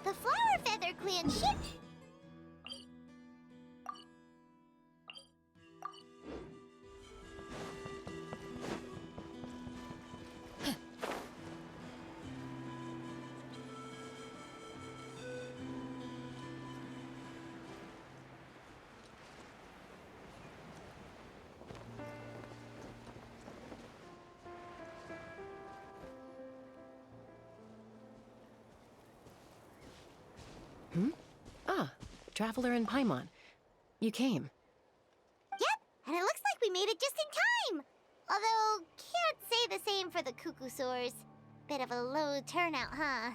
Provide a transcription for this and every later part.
The Flower Feather Clan ship! Traveler and Paimon. You came. Yep, and it looks like we made it just in time! Although, can't say the same for the Cuckoosaurs. Bit of a low turnout, huh?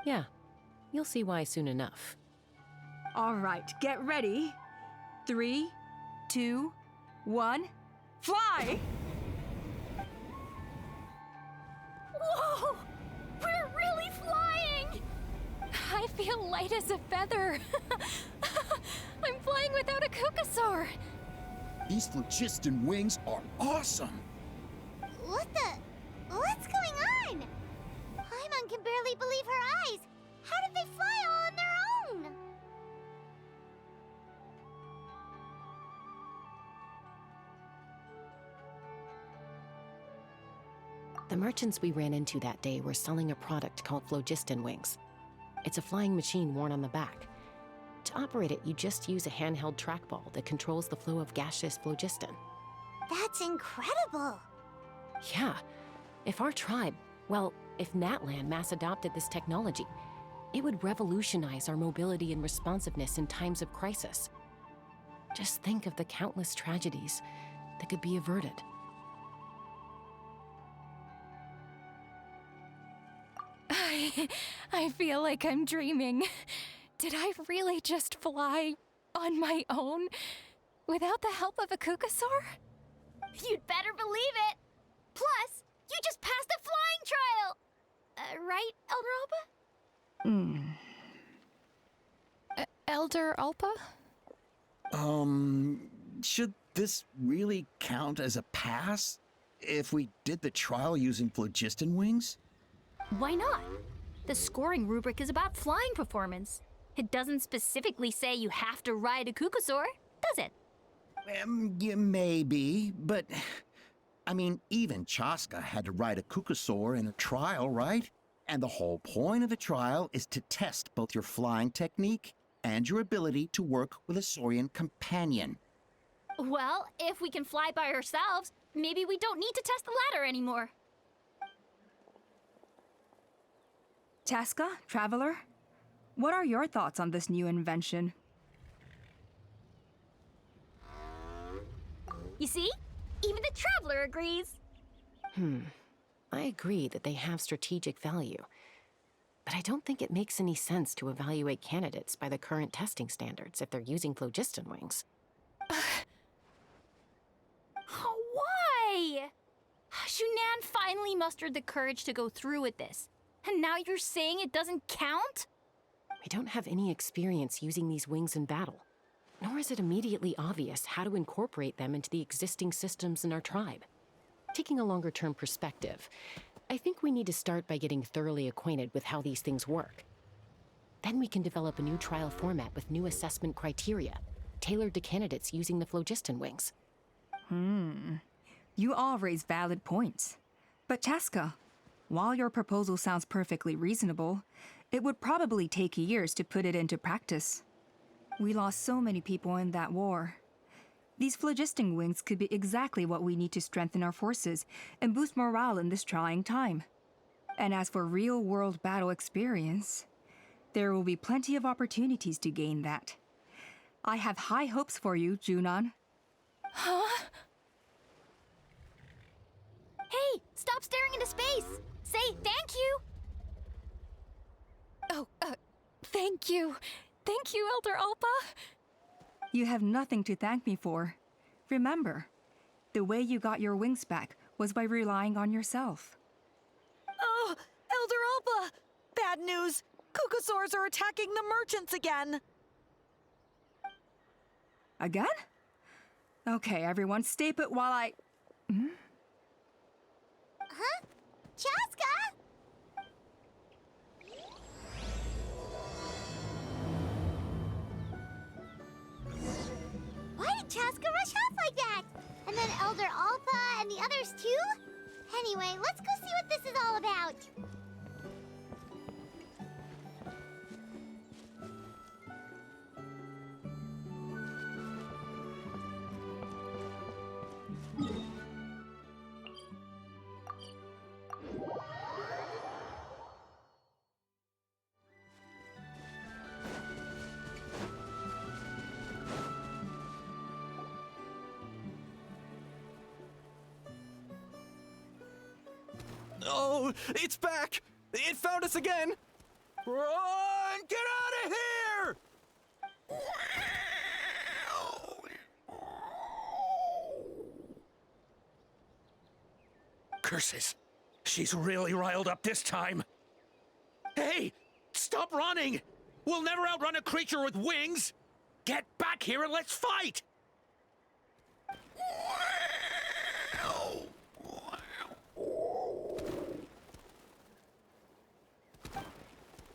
Yeah, you'll see why soon enough. All right, get ready. 3, 2, 1, fly! Whoa! We're really flying! I feel light as a feather. I'm flying without a Cuckoosaur. These phlogiston wings are awesome! What's going on? Paimon can barely believe her eyes. How did they fly all on their own? The merchants we ran into that day were selling a product called phlogiston wings. It's a flying machine worn on the back. To operate it, you just use a handheld trackball that controls the flow of gaseous phlogiston. That's incredible! Yeah, if our tribe, if Natlan mass adopted this technology, it would revolutionize our mobility and responsiveness in times of crisis. Just think of the countless tragedies that could be averted. I feel like I'm dreaming. Did I really just fly on my own without the help of a Cuckoosaur? You'd better believe it! Plus, you just passed a flying trial! Right, Elder Alpa? Elder Alpa? Should this really count as a pass? If we did the trial using phlogiston wings? Why not? The scoring rubric is about flying performance. It doesn't specifically say you have to ride a Cuckoosaur, does it? Yeah, maybe, but... I mean, even Chaska had to ride a Cuckoosaur in a trial, right? And the whole point of the trial is to test both your flying technique and your ability to work with a Saurian companion. Well, if we can fly by ourselves, maybe we don't need to test the ladder anymore. Chaska, Traveler, what are your thoughts on this new invention? You see? Even the Traveler agrees. I agree that they have strategic value, but I don't think it makes any sense to evaluate candidates by the current testing standards if they're using phlogiston wings. Why? Shunan finally mustered the courage to go through with this. And now you're saying it doesn't count? We don't have any experience using these wings in battle, nor is it immediately obvious how to incorporate them into the existing systems in our tribe. Taking a longer-term perspective, I think we need to start by getting thoroughly acquainted with how these things work. Then we can develop a new trial format with new assessment criteria, tailored to candidates using the phlogiston wings. You all raise valid points. But Chaska, while your proposal sounds perfectly reasonable, it would probably take years to put it into practice. We lost so many people in that war. These phlogiston wings could be exactly what we need to strengthen our forces and boost morale in this trying time. And as for real-world battle experience, there will be plenty of opportunities to gain that. I have high hopes for you, Junon. Huh? Hey, stop staring into space! Say thank you! Oh, thank you. Thank you, Elder Alpa. You have nothing to thank me for. Remember, the way you got your wings back was by relying on yourself. Oh, Elder Alpa! Bad news! Kukusaurs are attacking the merchants again! Again? Okay, everyone, stay put while I. Huh? Chaska? Why did Chaska rush off like that? And then Elder Alpha and the others too? Anyway, let's go see what this is all about. Oh, it's back! It found us again! Run! Get out of here! Curses. She's really riled up this time. Hey! Stop running! We'll never outrun a creature with wings! Get back here and let's fight!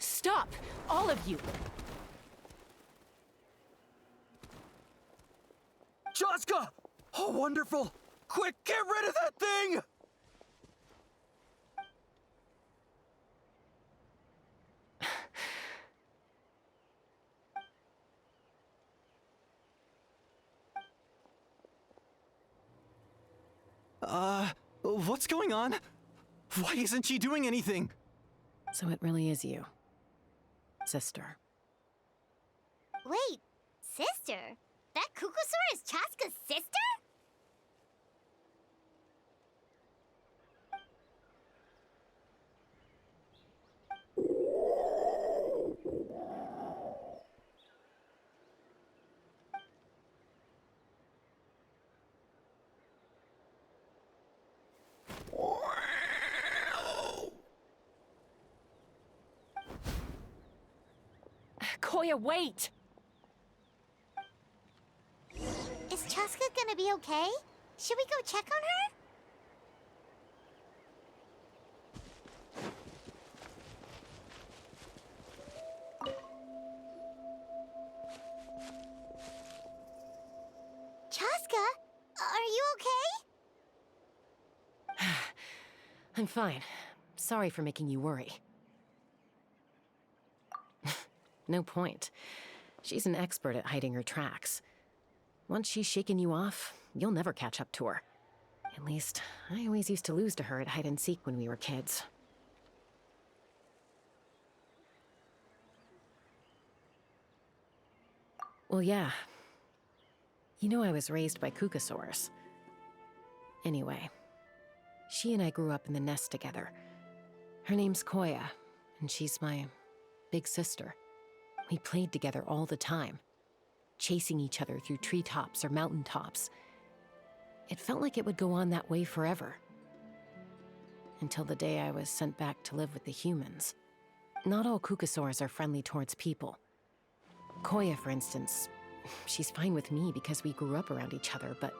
Stop! All of you! Chaska! Oh, wonderful! Quick, get rid of that thing! What's going on? Why isn't she doing anything? So it really is you, sister. Wait, sister? That Kukusaur is Chaska's sister? Koya, wait! Is Chaska gonna be okay? Should we go check on her? Chaska, are you okay? I'm fine. Sorry for making you worry. No point. She's an expert at hiding her tracks. Once she's shaken you off, you'll never catch up to her. At least, I always used to lose to her at hide-and-seek when we were kids. Well, yeah. You know I was raised by Kukusaurs. Anyway, she and I grew up in the nest together. Her name's Koya, and she's my big sister. We played together all the time, chasing each other through treetops or mountaintops. It felt like it would go on that way forever. Until the day I was sent back to live with the humans. Not all Kukusaurs are friendly towards people. Koya, for instance, she's fine with me because we grew up around each other, but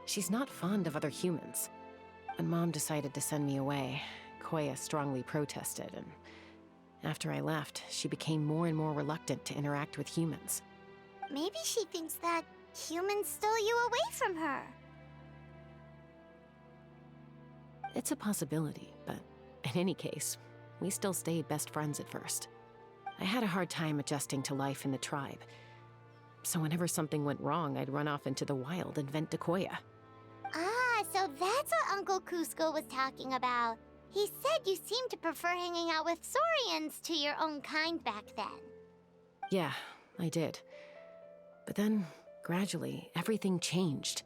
she's not fond of other humans. When Mom decided to send me away, Koya strongly protested, and after I left, she became more and more reluctant to interact with humans. Maybe she thinks that humans stole you away from her. It's a possibility, but in any case, we still stayed best friends at first. I had a hard time adjusting to life in the tribe, so whenever something went wrong, I'd run off into the wild and vent to Koya. Ah, so that's what Uncle Cusco was talking about. He said you seemed to prefer hanging out with Saurians to your own kind back then. Yeah, I did. But then, gradually, everything changed.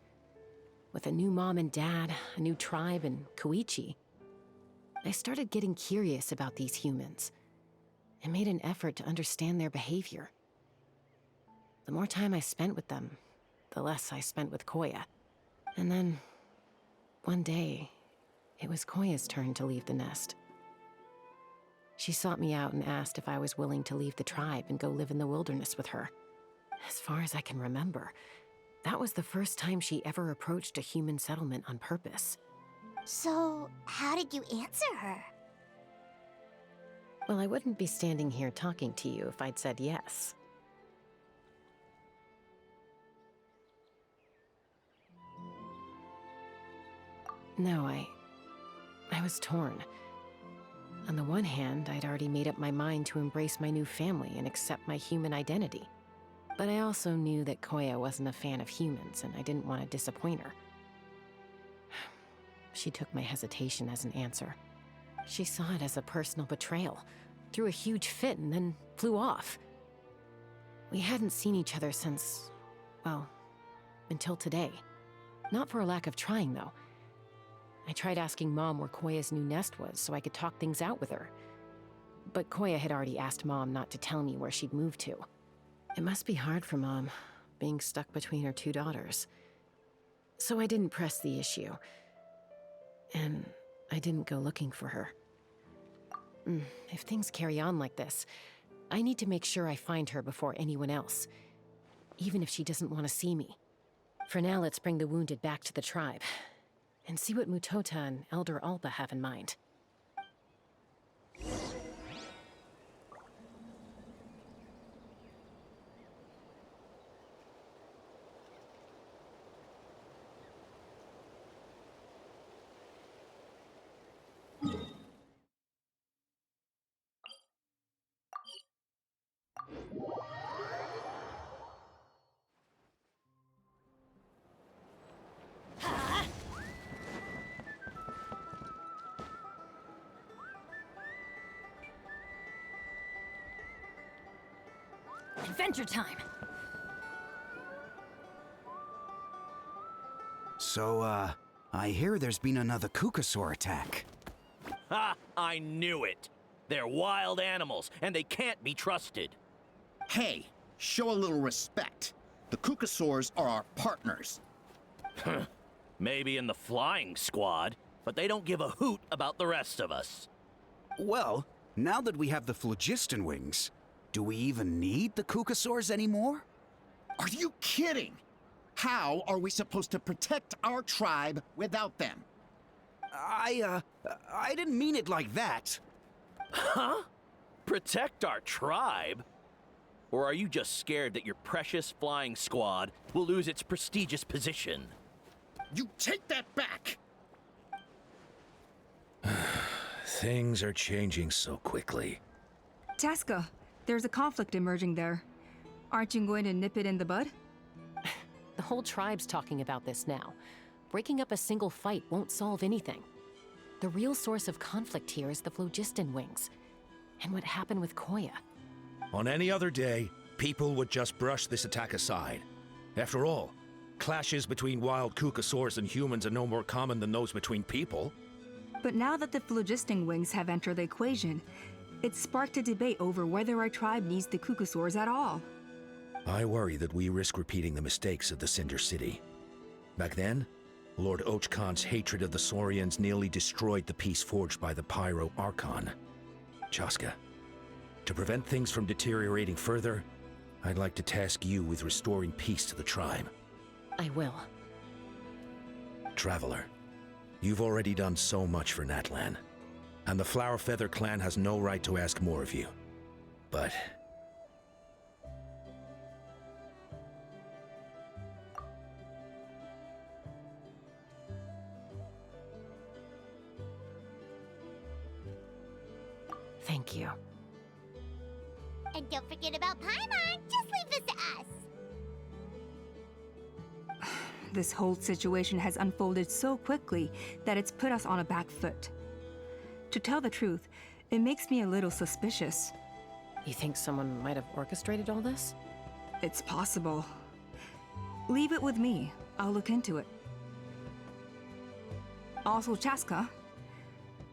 With a new mom and dad, a new tribe, and Koichi, I started getting curious about these humans and made an effort to understand their behavior. The more time I spent with them, the less I spent with Koya. And then, one day, it was Koya's turn to leave the nest. She sought me out and asked if I was willing to leave the tribe and go live in the wilderness with her. As far as I can remember, that was the first time she ever approached a human settlement on purpose. So, how did you answer her? Well, I wouldn't be standing here talking to you if I'd said yes. No, I was torn. On the one hand, I'd already made up my mind to embrace my new family and accept my human identity. But I also knew that Koya wasn't a fan of humans, and I didn't want to disappoint her. She took my hesitation as an answer. She saw it as a personal betrayal, threw a huge fit, and then flew off. We hadn't seen each other since, well, until today. Not for a lack of trying, though. I tried asking Mom where Koya's new nest was so I could talk things out with her. But Koya had already asked Mom not to tell me where she'd moved to. It must be hard for Mom, being stuck between her two daughters. So I didn't press the issue. And I didn't go looking for her. If things carry on like this, I need to make sure I find her before anyone else, even if she doesn't want to see me. For now, let's bring the wounded back to the tribe, and see what Mutota and Elder Alba have in mind. Adventure time! So, I hear there's been another Kukasaur attack. Ha! I knew it! They're wild animals, and they can't be trusted. Hey, show a little respect. The Kukasaurs are our partners. Maybe in the flying squad, but they don't give a hoot about the rest of us. Well, now that we have the phlogiston wings, do we even need the Kukasaurs anymore? Are you kidding? How are we supposed to protect our tribe without them? I didn't mean it like that. Huh? Protect our tribe? Or are you just scared that your precious flying squad will lose its prestigious position? You take that back! Things are changing so quickly. Chaska, there's a conflict emerging there. Aren't you going to nip it in the bud? The whole tribe's talking about this now. Breaking up a single fight won't solve anything. The real source of conflict here is the phlogiston wings, and what happened with Koya. On any other day, people would just brush this attack aside. After all, clashes between wild Kukasaurs and humans are no more common than those between people. But now that the phlogiston wings have entered the equation, it's sparked a debate over whether our tribe needs the Kukasaurs at all. I worry that we risk repeating the mistakes of the Cinder City. Back then, Lord Ochkan's hatred of the Saurians nearly destroyed the peace forged by the Pyro Archon. Chaska, to prevent things from deteriorating further, I'd like to task you with restoring peace to the tribe. I will. Traveler, you've already done so much for Natlan, and the Flower Feather clan has no right to ask more of you. But thank you. And don't forget about Paimon. Just leave this to us. This whole situation has unfolded so quickly that it's put us on a back foot. To tell the truth, it makes me a little suspicious. You think someone might have orchestrated all this? It's possible. Leave it with me. I'll look into it. Also, Chaska,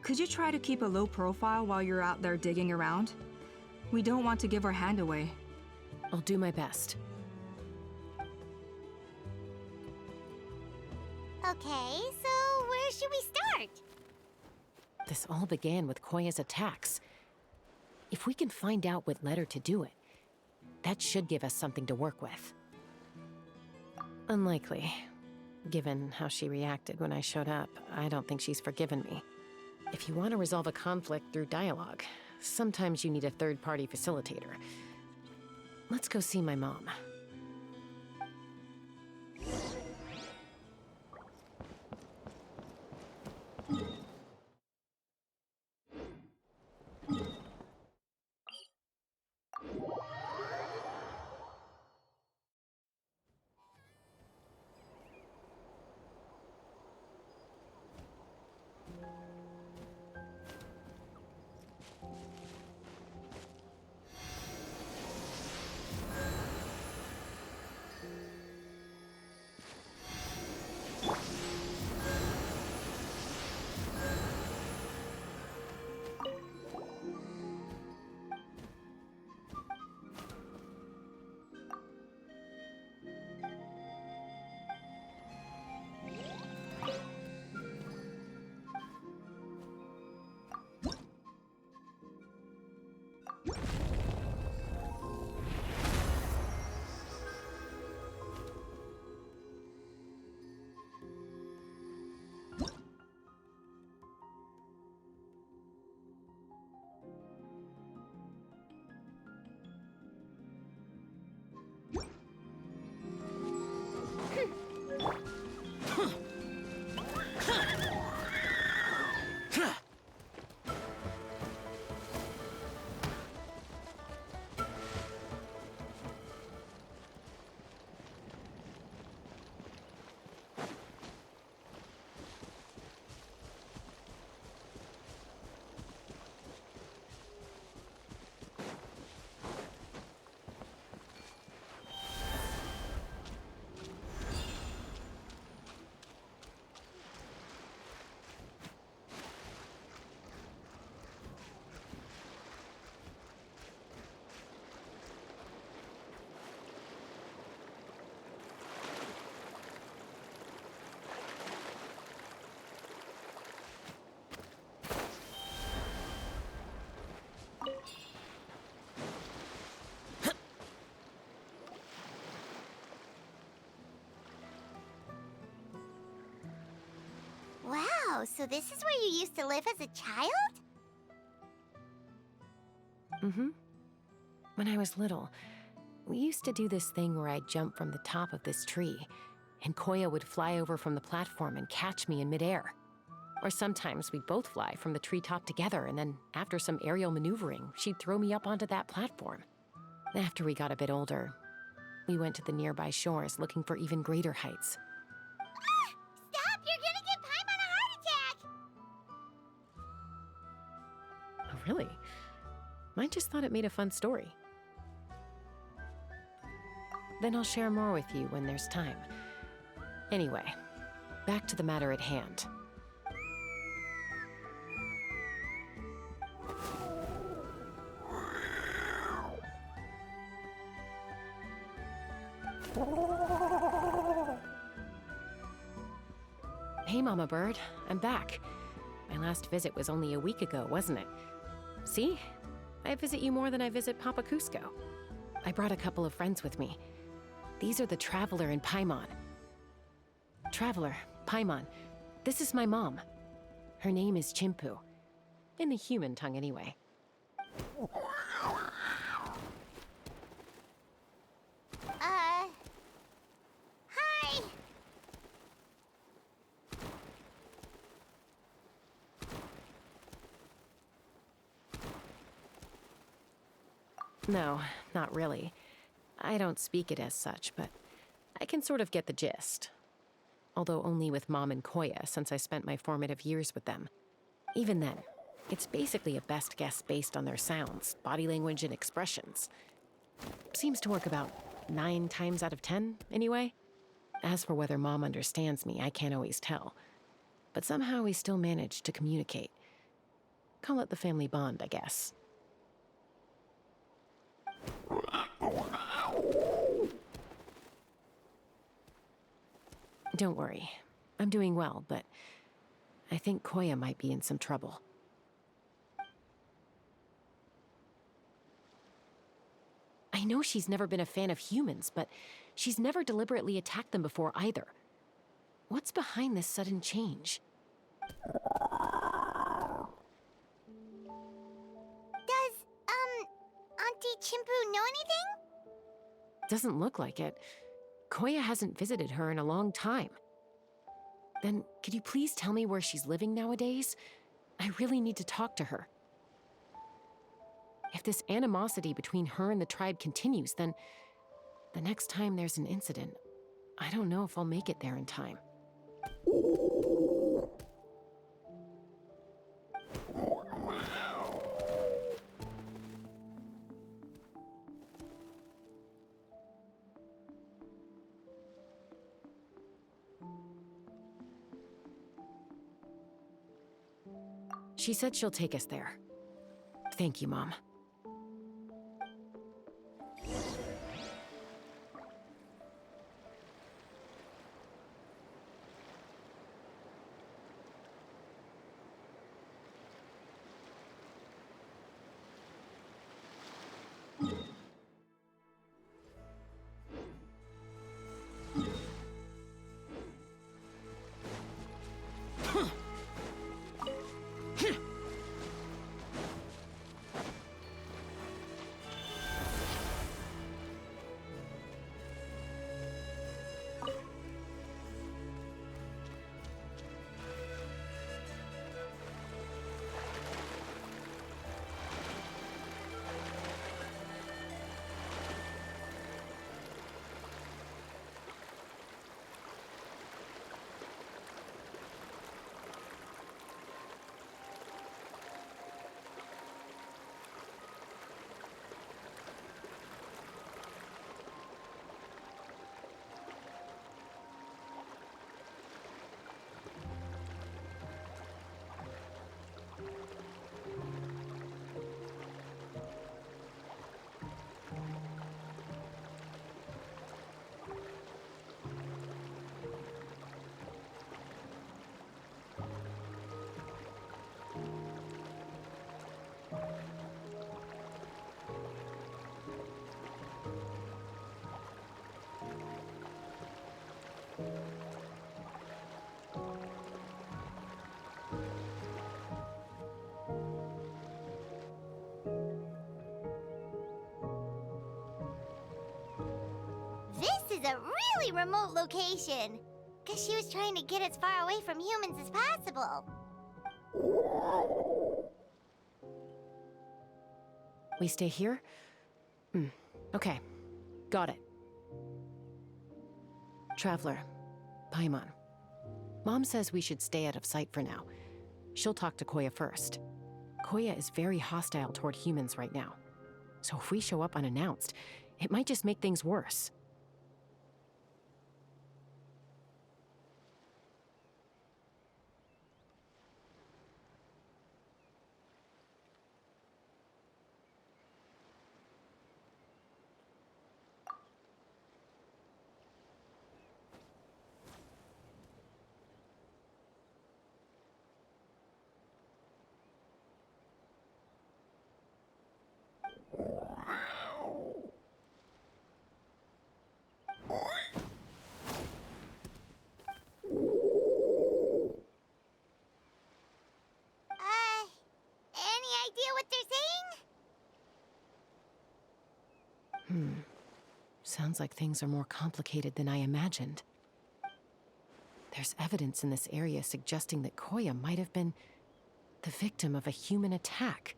could you try to keep a low profile while you're out there digging around? We don't want to give our hand away. I'll do my best. Okay, so where should we start? This all began with Koya's attacks. If we can find out what led her to do it, that should give us something to work with. Unlikely. Given how she reacted when I showed up, I don't think she's forgiven me. If you want to resolve a conflict through dialogue, sometimes you need a third-party facilitator. Let's go see my mom. Wow, so this is where you used to live as a child? Mm-hmm. When I was little, we used to do this thing where I'd jump from the top of this tree, and Koya would fly over from the platform and catch me in midair. Or sometimes we'd both fly from the treetop together, and then after some aerial maneuvering, she'd throw me up onto that platform. After we got a bit older, we went to the nearby shores looking for even greater heights. Ah! Stop! You're gonna give Paimon a heart attack! Oh, really? I just thought it made a fun story. Then I'll share more with you when there's time. Anyway, back to the matter at hand. Hey, Mama Bird, I'm back. My last visit was only a week ago, wasn't it? See? I visit you more than I visit Papa Cusco. I brought a couple of friends with me. These are the Traveler and Paimon. Traveler, Paimon, this is my mom. Her name is Chimpu. In the human tongue, anyway. Hi! No, not really. I don't speak it as such, but I can sort of get the gist. Although only with Mom and Koya, since I spent my formative years with them. Even then, it's basically a best guess based on their sounds, body language, and expressions. Seems to work about 9 times out of 10, anyway. As for whether Mom understands me, I can't always tell. But somehow we still manage to communicate. Call it the family bond, I guess. Don't worry. I'm doing well, but I think Koya might be in some trouble. I know she's never been a fan of humans, but she's never deliberately attacked them before either. What's behind this sudden change? Does, Auntie Chimpu know anything? Doesn't look like it. Koya hasn't visited her in a long time. Then, could you please tell me where she's living nowadays? I really need to talk to her. If this animosity between her and the tribe continues, then the next time there's an incident, I don't know if I'll make it there in time. She said she'll take us there. Thank you, Mom. This is a really remote location. Guess she was trying to get as far away from humans as possible. We stay here? Okay. Got it. Traveler, Paimon. Mom says we should stay out of sight for now. She'll talk to Koya first. Koya is very hostile toward humans right now. So if we show up unannounced, it might just make things worse. Any idea what they're saying? Sounds like things are more complicated than I imagined. There's evidence in this area suggesting that Koya might have been the victim of a human attack.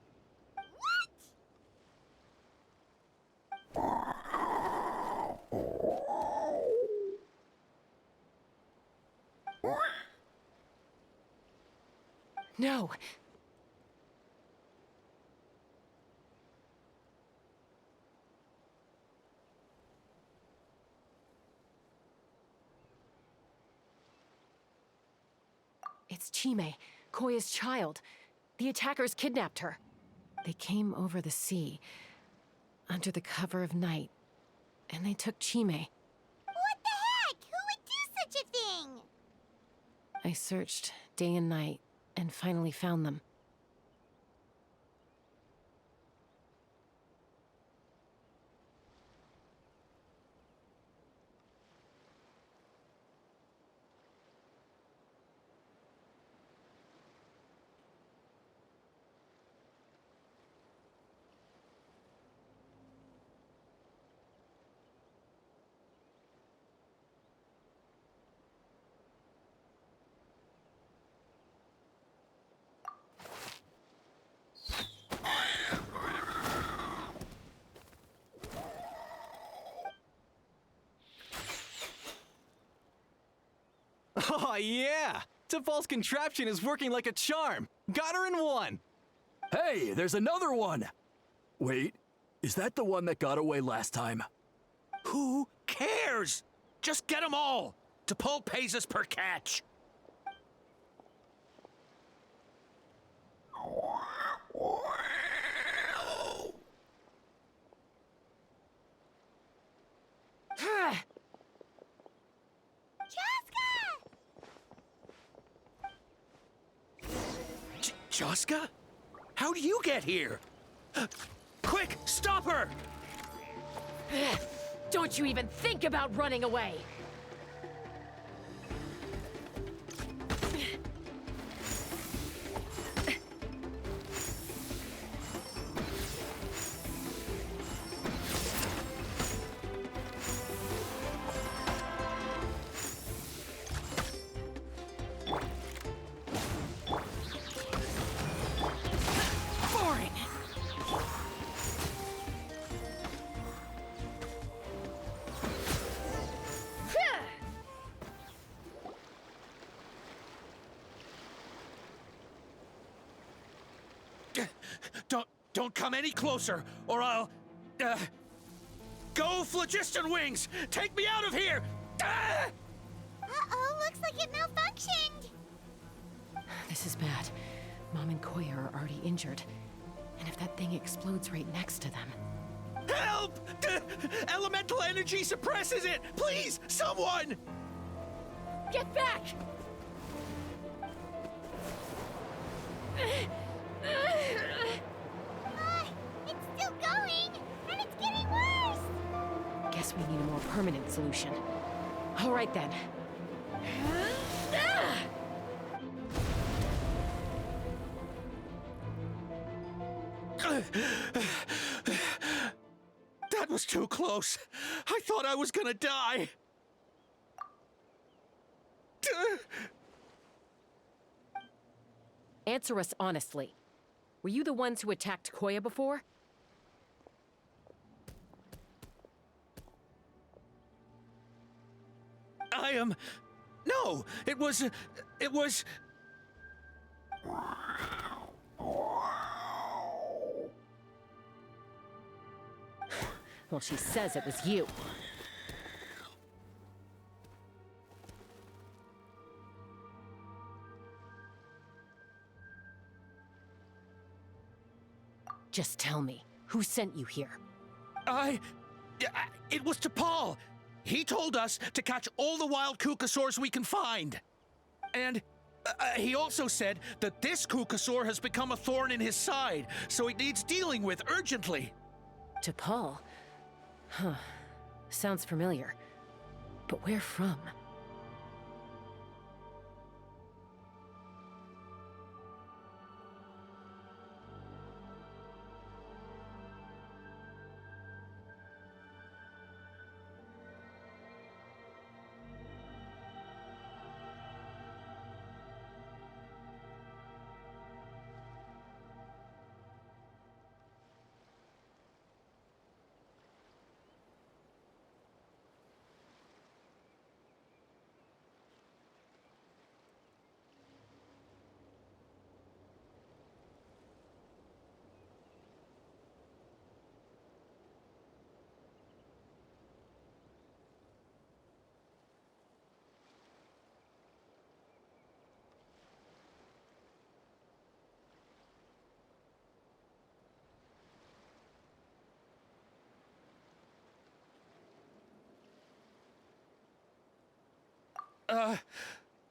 No! It's Chime, Koya's child. The attackers kidnapped her. They came over the sea, under the cover of night, and they took Chime. What the heck? Who would do such a thing? I searched day and night, and finally found them. Oh, yeah! T'Pol's contraption is working like a charm. Got her in one. Hey, there's another one! Wait, is that the one that got away last time? Who cares? Just get them all. T'Pol pays us per catch. Chaska? How do you get here? Quick, stop her! Don't you even think about running away! Don't come any closer, or I'll... Go, Phlogiston Wings! Take me out of here! Uh-oh, looks like it malfunctioned. This is bad. Mom and Koya are already injured. And if that thing explodes right next to them... Help! Elemental energy suppresses it! Please, someone! Get back! It's still going, and it's getting worse. Guess we need a more permanent solution. All right then. That was too close. I thought I was gonna die. Answer us honestly. Were you the ones who attacked Koya before? I am... No, it was... Well, she says it was you. Just tell me, who sent you here? It was T'Pol. He told us to catch all the wild Kukasaurs we can find. And he also said that this Kukasaur has become a thorn in his side, so it needs dealing with urgently. T'Pol? Huh. Sounds familiar. But where from?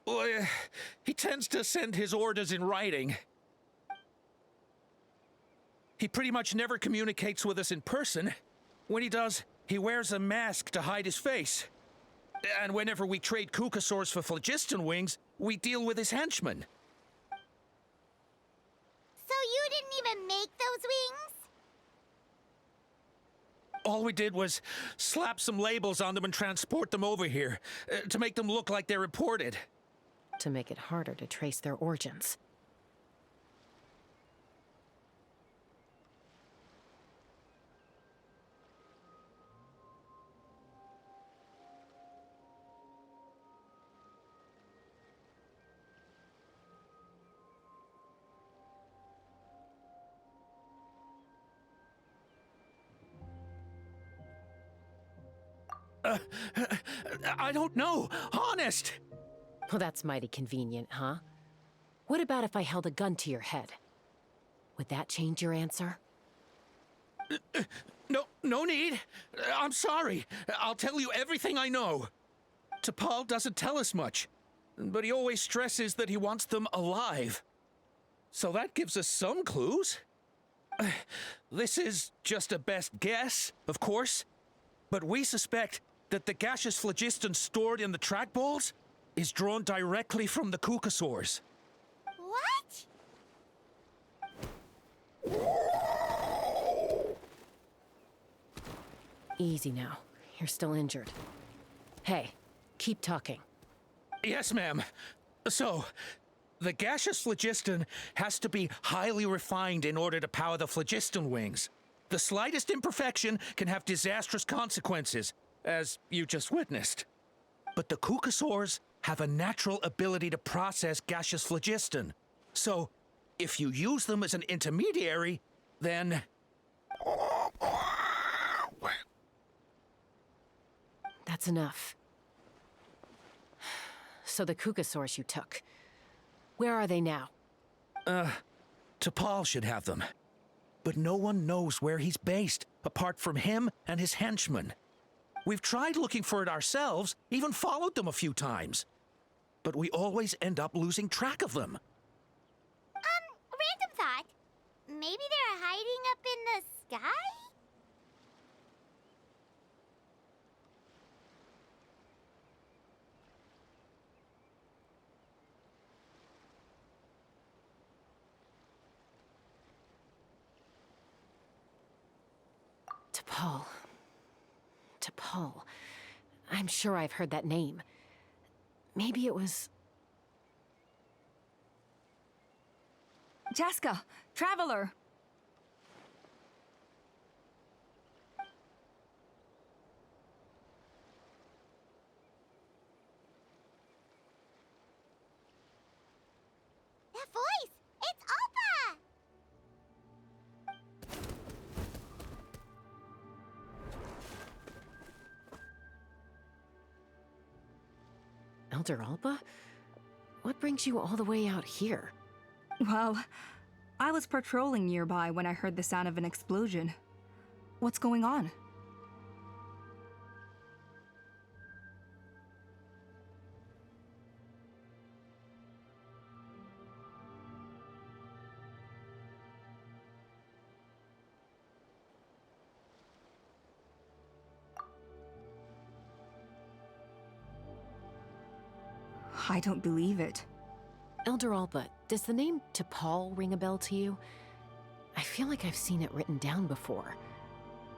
Well, he tends to send his orders in writing. He pretty much never communicates with us in person. When he does, he wears a mask to hide his face. And whenever we trade Kukasaurs for Phlogiston Wings, we deal with his henchmen. So you didn't even make those wings? All we did was slap some labels on them and transport them over here, to make them look like they're imported. To make it harder to trace their origins. I don't know. Honest. Well, that's mighty convenient, huh? What about if I held a gun to your head? Would that change your answer? No need. I'm sorry. I'll tell you everything I know. T'Pol doesn't tell us much, but he always stresses that he wants them alive. So that gives us some clues. This is just a best guess, of course, but we suspect that the gaseous phlogiston stored in the trackballs is drawn directly from the Kukasaurs. What? Easy now. You're still injured. Hey, keep talking. Yes, ma'am. So, the gaseous phlogiston has to be highly refined in order to power the phlogiston wings. The slightest imperfection can have disastrous consequences, as you just witnessed. But the Kukasaurs have a natural ability to process gaseous phlogiston. So, if you use them as an intermediary, then... That's enough. So the Kukasaurs you took, where are they now? T'Pol should have them. But no one knows where he's based, apart from him and his henchmen. We've tried looking for it ourselves, even followed them a few times. But we always end up losing track of them. Random thought. Maybe they're hiding up in the sky? T'Pol. T'Pol. I'm sure I've heard that name. Maybe it was... Chaska, Traveler! That voice! It's Appa! Elder Alba? What brings you all the way out here? Well, I was patrolling nearby when I heard the sound of an explosion. What's going on? I don't believe it. Elder Alba, does the name T'Pol ring a bell to you? I feel like I've seen it written down before.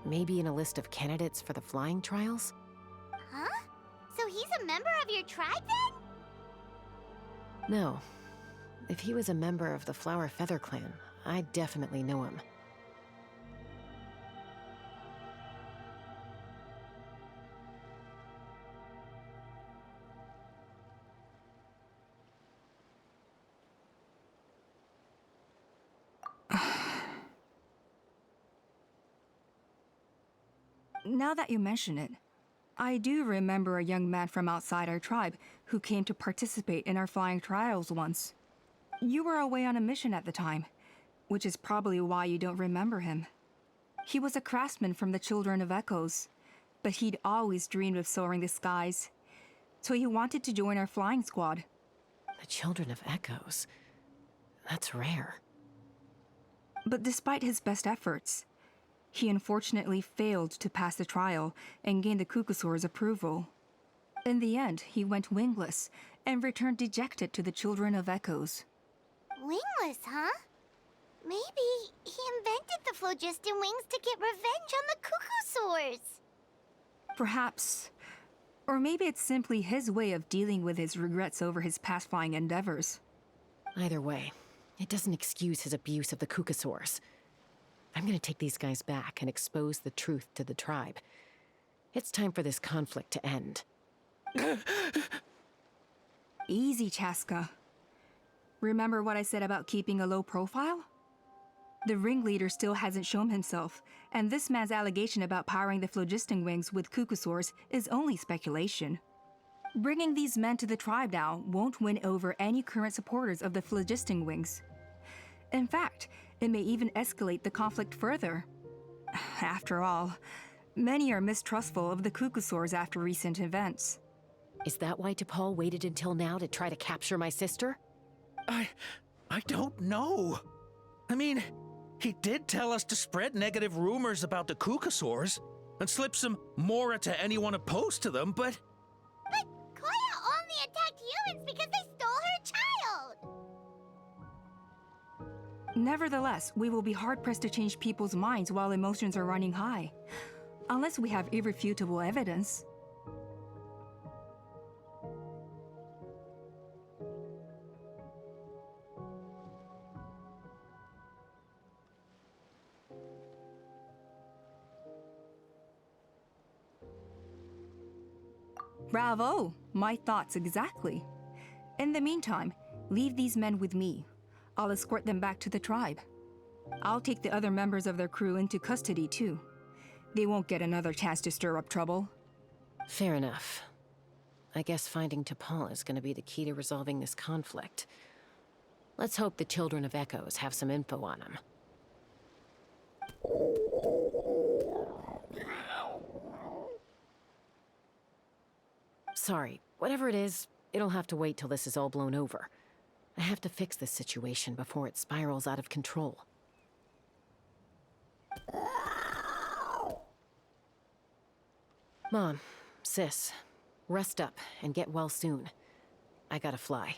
Maybe in a list of candidates for the flying trials? Huh? So he's a member of your tribe then? No. If he was a member of the Flower Feather Clan, I'd definitely know him. Now that you mention it, I do remember a young man from outside our tribe who came to participate in our flying trials once. You were away on a mission at the time, which is probably why you don't remember him. He was a craftsman from the Children of Echoes, but he'd always dreamed of soaring the skies, so he wanted to join our flying squad. The Children of Echoes? That's rare. But despite his best efforts, he unfortunately failed to pass the trial and gain the Kukasaur's approval. In the end, he went wingless and returned dejected to the Children of Echoes. Wingless, huh? Maybe he invented the phlogiston wings to get revenge on the Kukasaurs. Perhaps. Or maybe it's simply his way of dealing with his regrets over his past flying endeavors. Either way, it doesn't excuse his abuse of the Kukasaurs. I'm gonna take these guys back and expose the truth to the tribe. It's time for this conflict to end. Easy, Chaska. Remember what I said about keeping a low profile? The ringleader still hasn't shown himself, and this man's allegation about powering the phlogiston wings with cuckoosaurs is only speculation. Bringing these men to the tribe now won't win over any current supporters of the phlogiston wings. In fact, it may even escalate the conflict further. After all, many are mistrustful of the cuckoosaurs after recent events. Is that why T'Pol waited until now to try to capture my sister? I don't know. I mean, he did tell us to spread negative rumors about the Kukasaurs and slip some Mora to anyone opposed to them, but... But Koya only attacked humans because they stole her child! Nevertheless, we will be hard-pressed to change people's minds while emotions are running high. Unless we have irrefutable evidence. Bravo! My thoughts exactly. In the meantime, leave these men with me. I'll escort them back to the tribe. I'll take the other members of their crew into custody too. They won't get another chance to stir up trouble. Fair enough. I guess finding T'Pol is going to be the key to resolving this conflict. Let's hope the Children of Echoes have some info on him. Sorry, whatever it is, it'll have to wait till this is all blown over. I have to fix this situation before it spirals out of control. Mom, sis, rest up and get well soon. I gotta fly.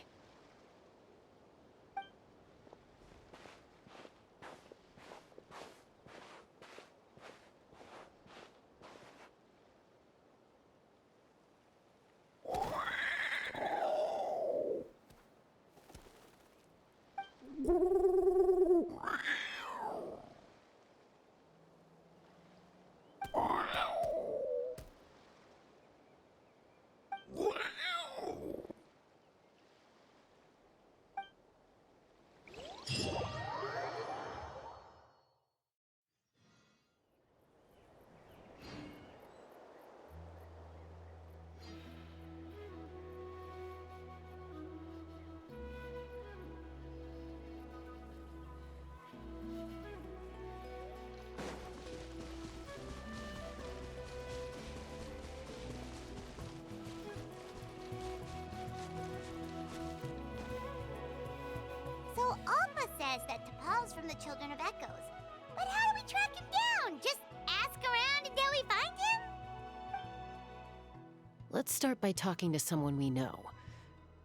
So Alma says that T'Pol's from the Children of Echoes. But how do we track him down? Just ask around until we find him? Let's start by talking to someone we know.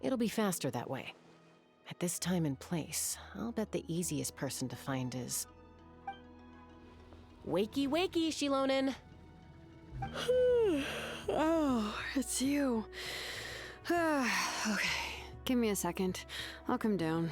It'll be faster that way. At this time and place, I'll bet the easiest person to find is... Wakey, wakey, Shilonen! Oh, it's you. Okay, give me a second. I'll come down.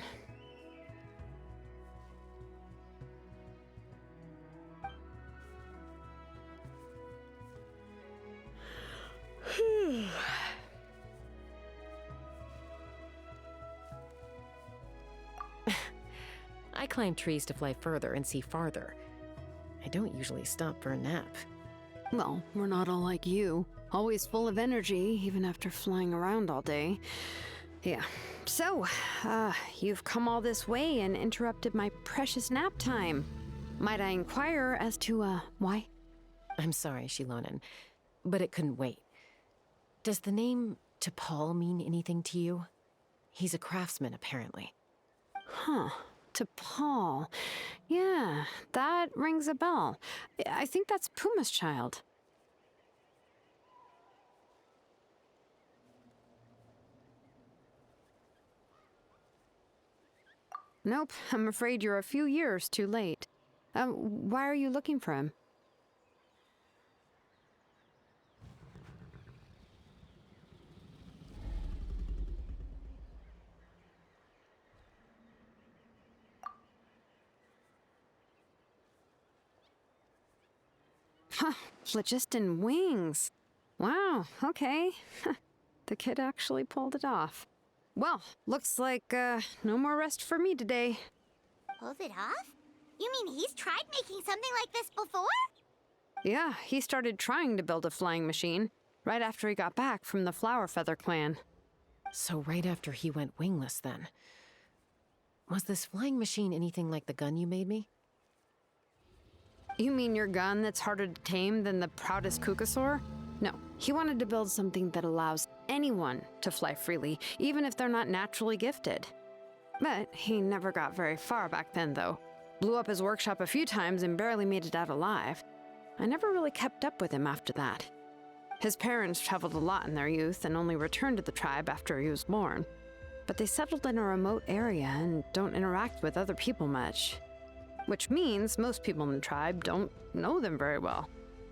I climb trees to fly further and see farther. I don't usually stop for a nap. Well, we're not all like you. Always full of energy, even after flying around all day. Yeah. So, you've come all this way and interrupted my precious nap time. Might I inquire as to, why? I'm sorry, Shilonen, but it couldn't wait. Does the name T'Pol mean anything to you? He's a craftsman, apparently. Huh. T'Pol. Yeah, that rings a bell. I think that's Puma's child. Nope, I'm afraid you're a few years too late. Why are you looking for him? Huh, phlogiston wings. Wow, okay. The kid actually pulled it off. Well, looks like, no more rest for me today. Pulled it off? You mean he's tried making something like this before? Yeah, he started trying to build a flying machine right after he got back from the Flower Feather clan. So right after he went wingless, then. Was this flying machine anything like the gun you made me? You mean your gun that's harder to tame than the proudest Kukasaur? No, he wanted to build something that allows anyone to fly freely, even if they're not naturally gifted. But he never got very far back then, though. Blew up his workshop a few times and barely made it out alive. I never really kept up with him after that. His parents traveled a lot in their youth and only returned to the tribe after he was born. But they settled in a remote area and don't interact with other people much. Which means most people in the tribe don't know them very well.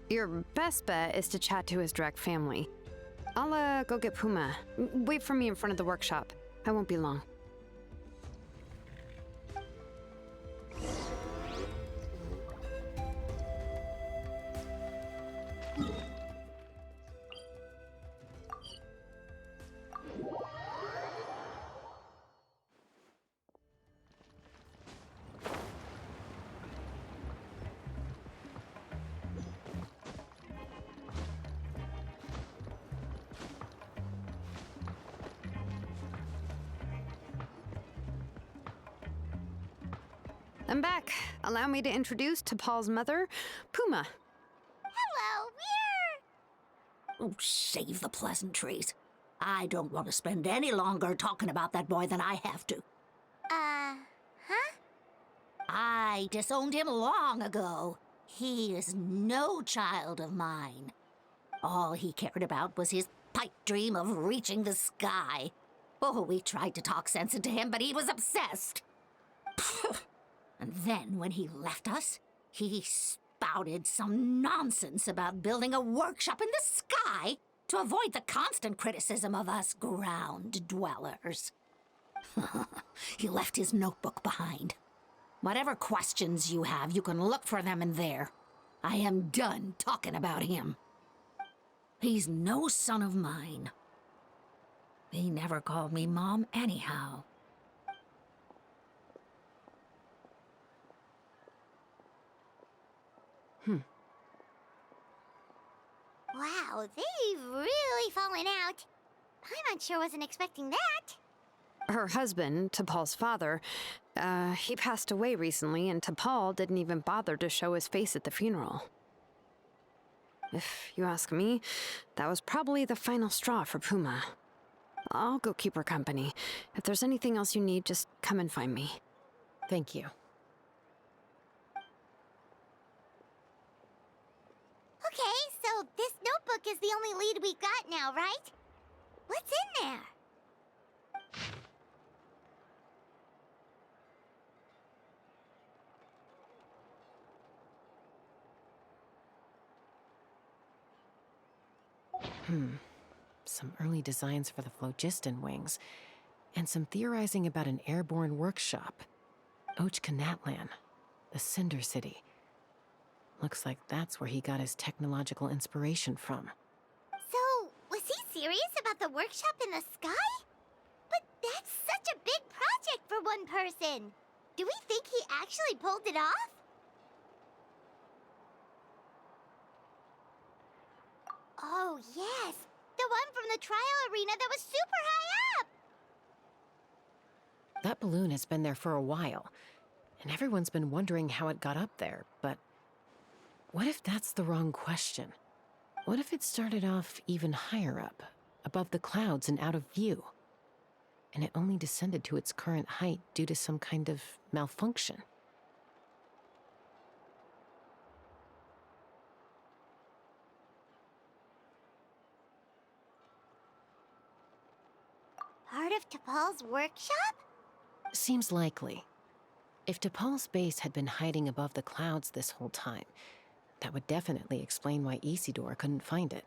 Your best bet is to chat to his direct family. I'll go get Puma. Wait for me in front of the workshop. I won't be long. I'm back. Allow me to introduce T'Pol's mother, Puma. Hello, we're... Oh, save the pleasantries. I don't want to spend any longer talking about that boy than I have to. Huh? I disowned him long ago. He is no child of mine. All he cared about was his pipe dream of reaching the sky. Oh, we tried to talk sense into him, but he was obsessed. And then, when he left us, he spouted some nonsense about building a workshop in the sky to avoid the constant criticism of us ground dwellers. He left his notebook behind. Whatever questions you have, you can look for them in there. I am done talking about him. He's no son of mine. He never called me Mom anyhow. Wow, they've really fallen out. I'm unsure wasn't expecting that. Her husband, T'Pol's father, he passed away recently, and T'Pol didn't even bother to show his face at the funeral. If you ask me, that was probably the final straw for Puma. I'll go keep her company. If there's anything else you need, just come and find me. Thank you. Okay, so this notebook is the only lead we've got now, right? What's in there? Some early designs for the phlogiston wings, and some theorizing about an airborne workshop. Ochkanatlan, the Cinder City. Looks like that's where he got his technological inspiration from. So, was he serious about the workshop in the sky? But that's such a big project for one person. Do we think he actually pulled it off? Oh, yes. The one from the trial arena that was super high up. That balloon has been there for a while, and everyone's been wondering how it got up there, but what if that's the wrong question? What if it started off even higher up, above the clouds and out of view, and it only descended to its current height due to some kind of malfunction? Part of T'Pol's workshop? Seems likely. If T'Pol's base had been hiding above the clouds this whole time, that would definitely explain why Isidore couldn't find it.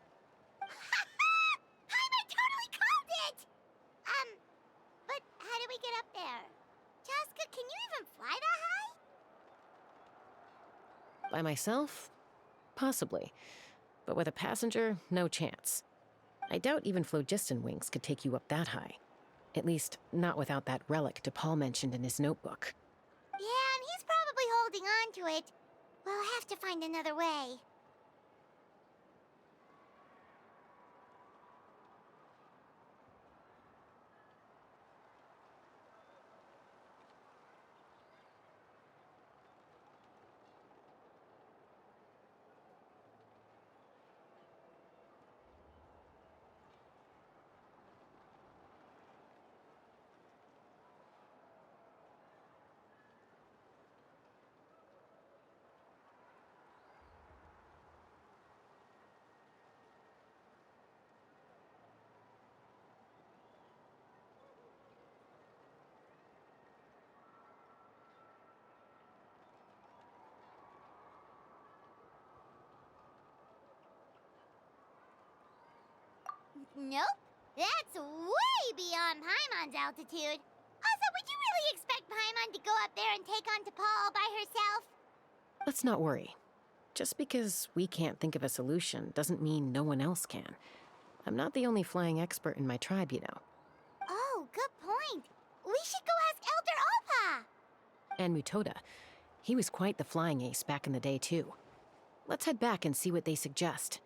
I totally called it! But how do we get up there? Chaska, can you even fly that high? By myself? Possibly. But with a passenger, no chance. I doubt even phlogiston wings could take you up that high. At least, not without that relic T'Pol mentioned in his notebook. Yeah, and he's probably holding holding on to it, we'll have to find another way. Nope. That's way beyond Paimon's altitude. Also, would you really expect Paimon to go up there and take on T'Pol all by herself? Let's not worry. Just because we can't think of a solution doesn't mean no one else can. I'm not the only flying expert in my tribe, you know. Oh, good point. We should go ask Elder Oppa. And Mutoda. He was quite the flying ace back in the day, too. Let's head back and see what they suggest.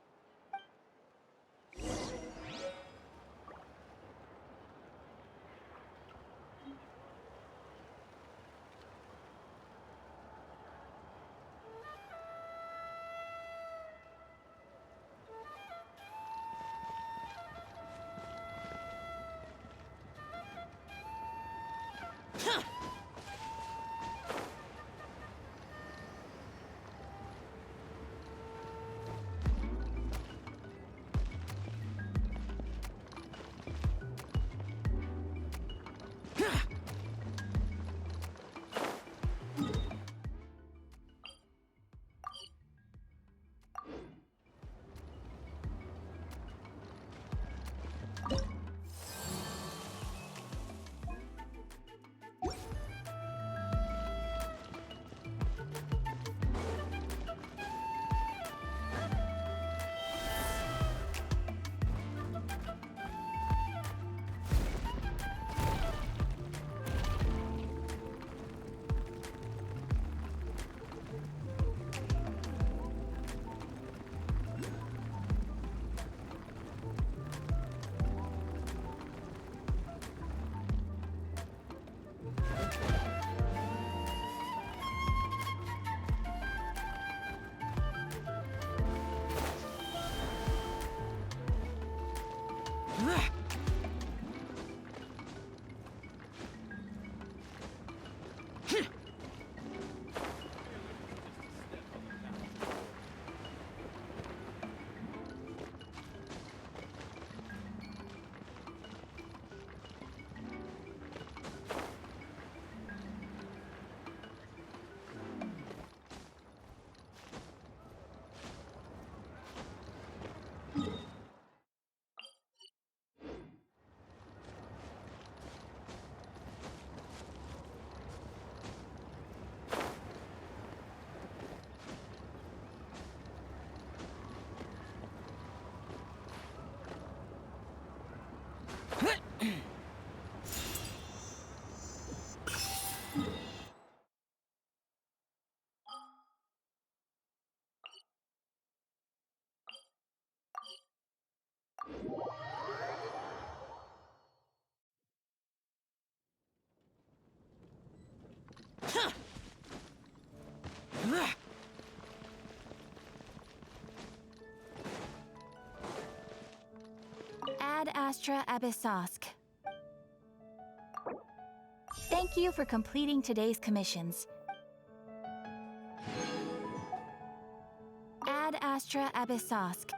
Ad Astra Abyssosk. Thank you for completing today's commissions. Ad Astra Abyssosk.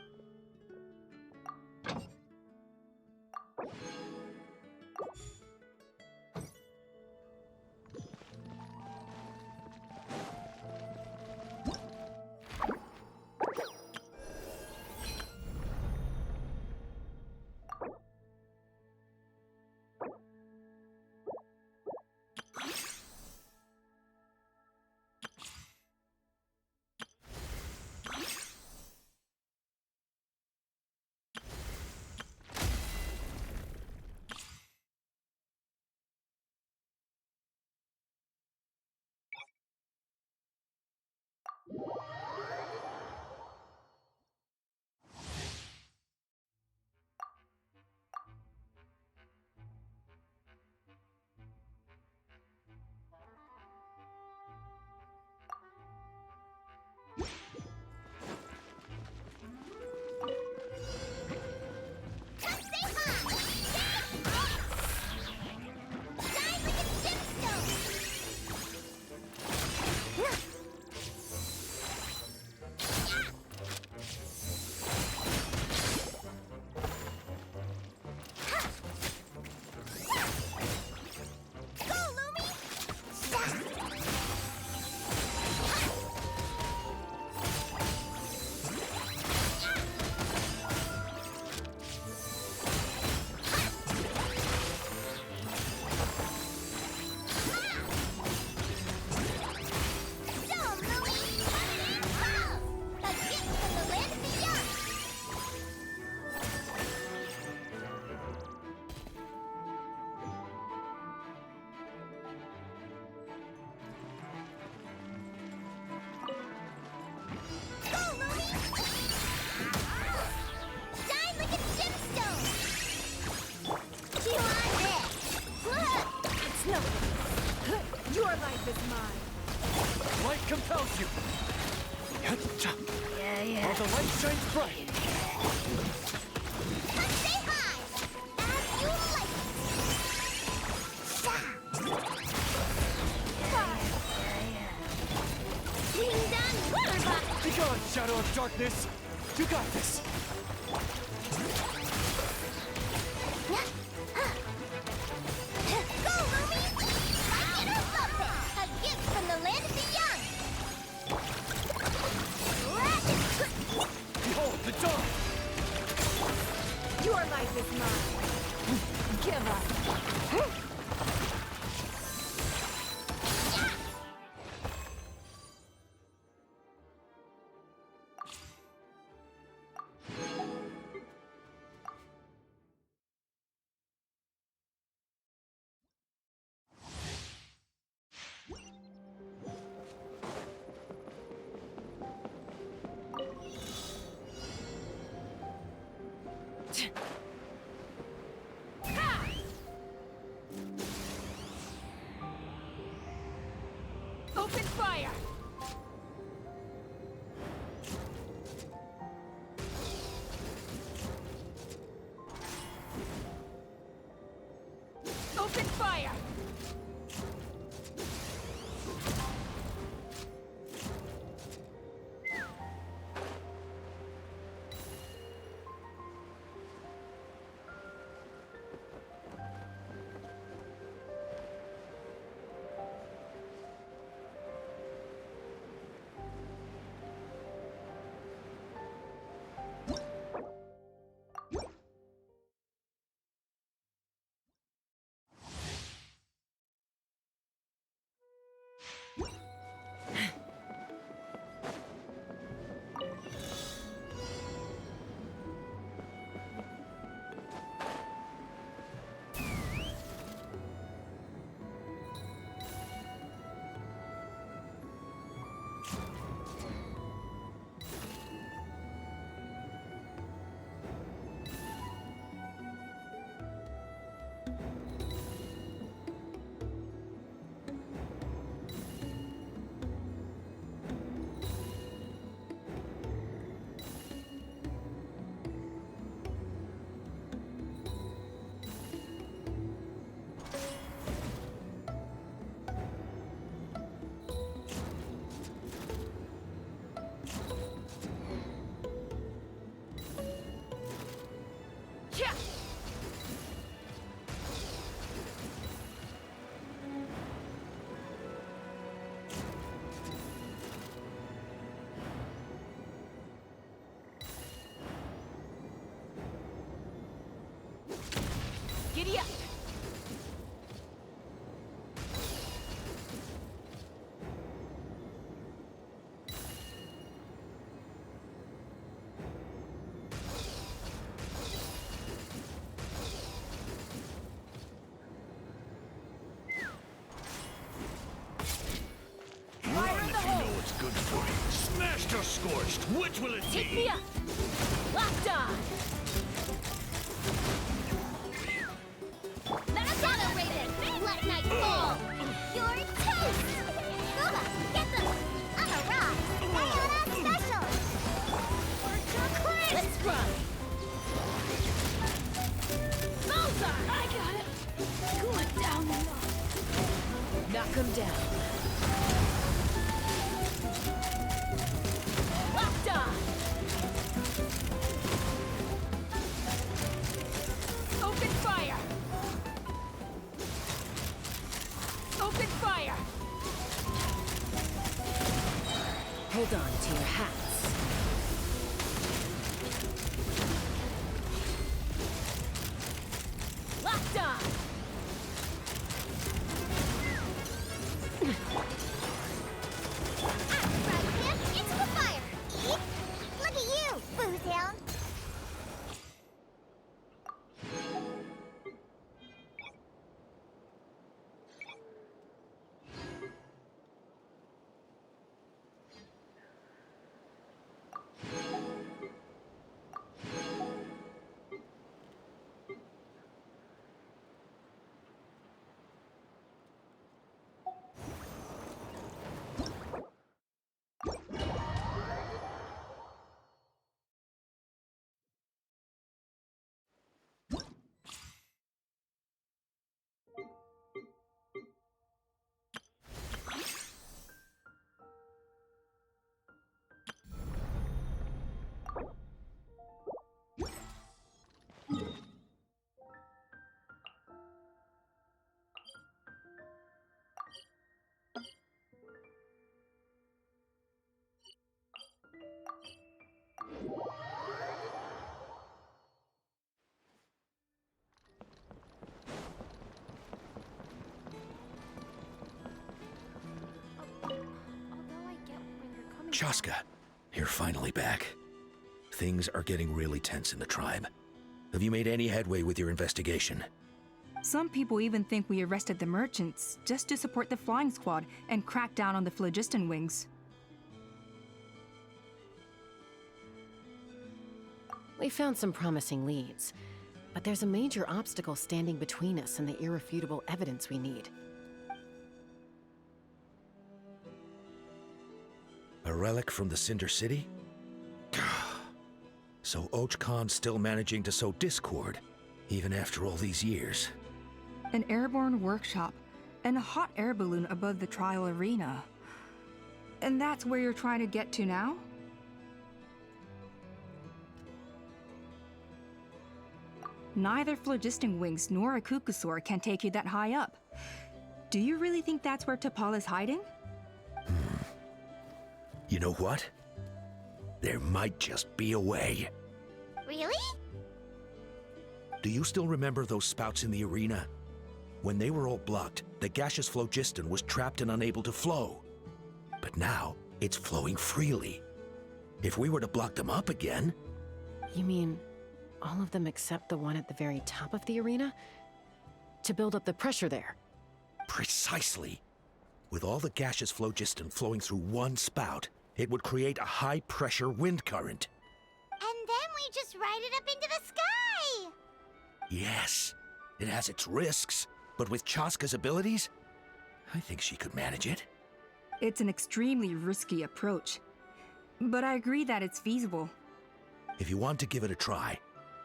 mine. Light compels you. Yeah. While the light shines bright. Come say hi! As you like! Swing down, water Be gone, shadow of darkness. You got this. Go, Rumi! Like it or something! A gift from the land of the young! Behold the dawn. Your life is mine. Give up. Open fire! Open fire! Giddy up! Run if you know what's good for you. Smashed or scorched, which will it be? Take me up! Locked on! Accelerated! Let night fall! You're toast! Booba, get them! On a rock! Diana special! Let's run! Bullseye! I got it! Going down the line. Knock him down. Locked on! Open fire! Open fire! Hold on to your hats. Locked on! Right him into the fire! Eep! Look at you, booze hound! Chaska, you're finally back. Things are getting really tense in the tribe. Have you made any headway with your investigation? Some people even think we arrested the merchants just to support the flying squad and crack down on the phlogiston wings. We found some promising leads, but there's a major obstacle standing between us and the irrefutable evidence we need. A relic from the Cinder City? So Och Khan's still managing to sow discord, even after all these years. An airborne workshop and a hot air balloon above the trial arena. And that's where you're trying to get to now? Neither phlogiston wings nor a Kukusaur can take you that high up. Do you really think that's where T'Pol is hiding? You know what? There might just be a way. Really? Do you still remember those spouts in the arena? When they were all blocked, the gaseous phlogiston was trapped and unable to flow. But now, it's flowing freely. If we were to block them up again... You mean all of them except the one at the very top of the arena? To build up the pressure there? Precisely. With all the gaseous phlogiston flowing through one spout, it would create a high-pressure wind current. And then we just ride it up into the sky! Yes, it has its risks, but with Chaska's abilities, I think she could manage it. It's an extremely risky approach, but I agree that it's feasible. If you want to give it a try,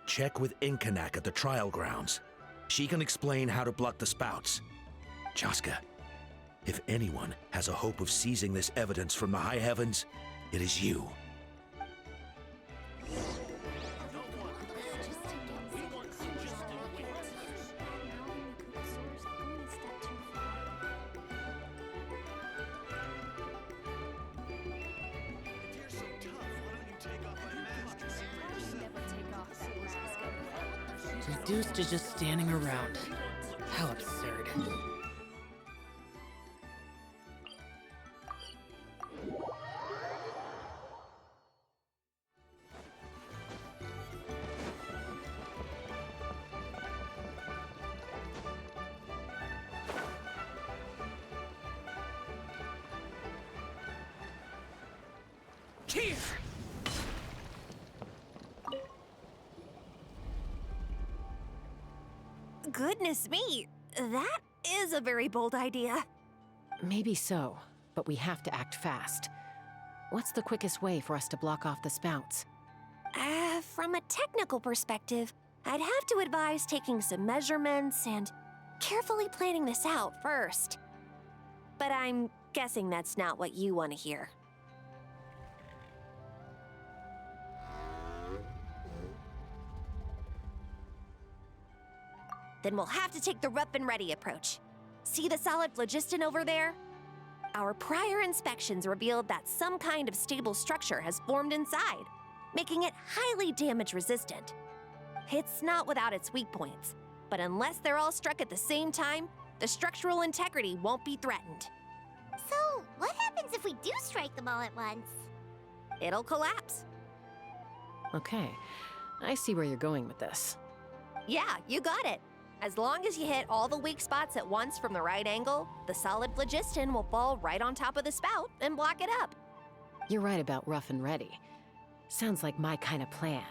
check with Inkanak at the trial grounds. She can explain how to block the spouts. Chaska, if anyone has a hope of seizing this evidence from the high heavens, it is you. Reduced to just standing around. How absurd. Here! Goodness me, that is a very bold idea. Maybe so, but we have to act fast. What's the quickest way for us to block off the spouts? From a technical perspective, I'd have to advise taking some measurements and carefully planning this out first. But I'm guessing that's not what you want to hear. Then we'll have to take the rough and ready approach. See the solid phlogiston over there? Our prior inspections revealed that some kind of stable structure has formed inside, making it highly damage resistant. It's not without its weak points, but unless they're all struck at the same time, the structural integrity won't be threatened. So, what happens if we do strike them all at once? It'll collapse. Okay, I see where you're going with this. Yeah, you got it. As long as you hit all the weak spots at once from the right angle, the solid phlogiston will fall right on top of the spout and block it up. You're right about rough and ready. Sounds like my kind of plan.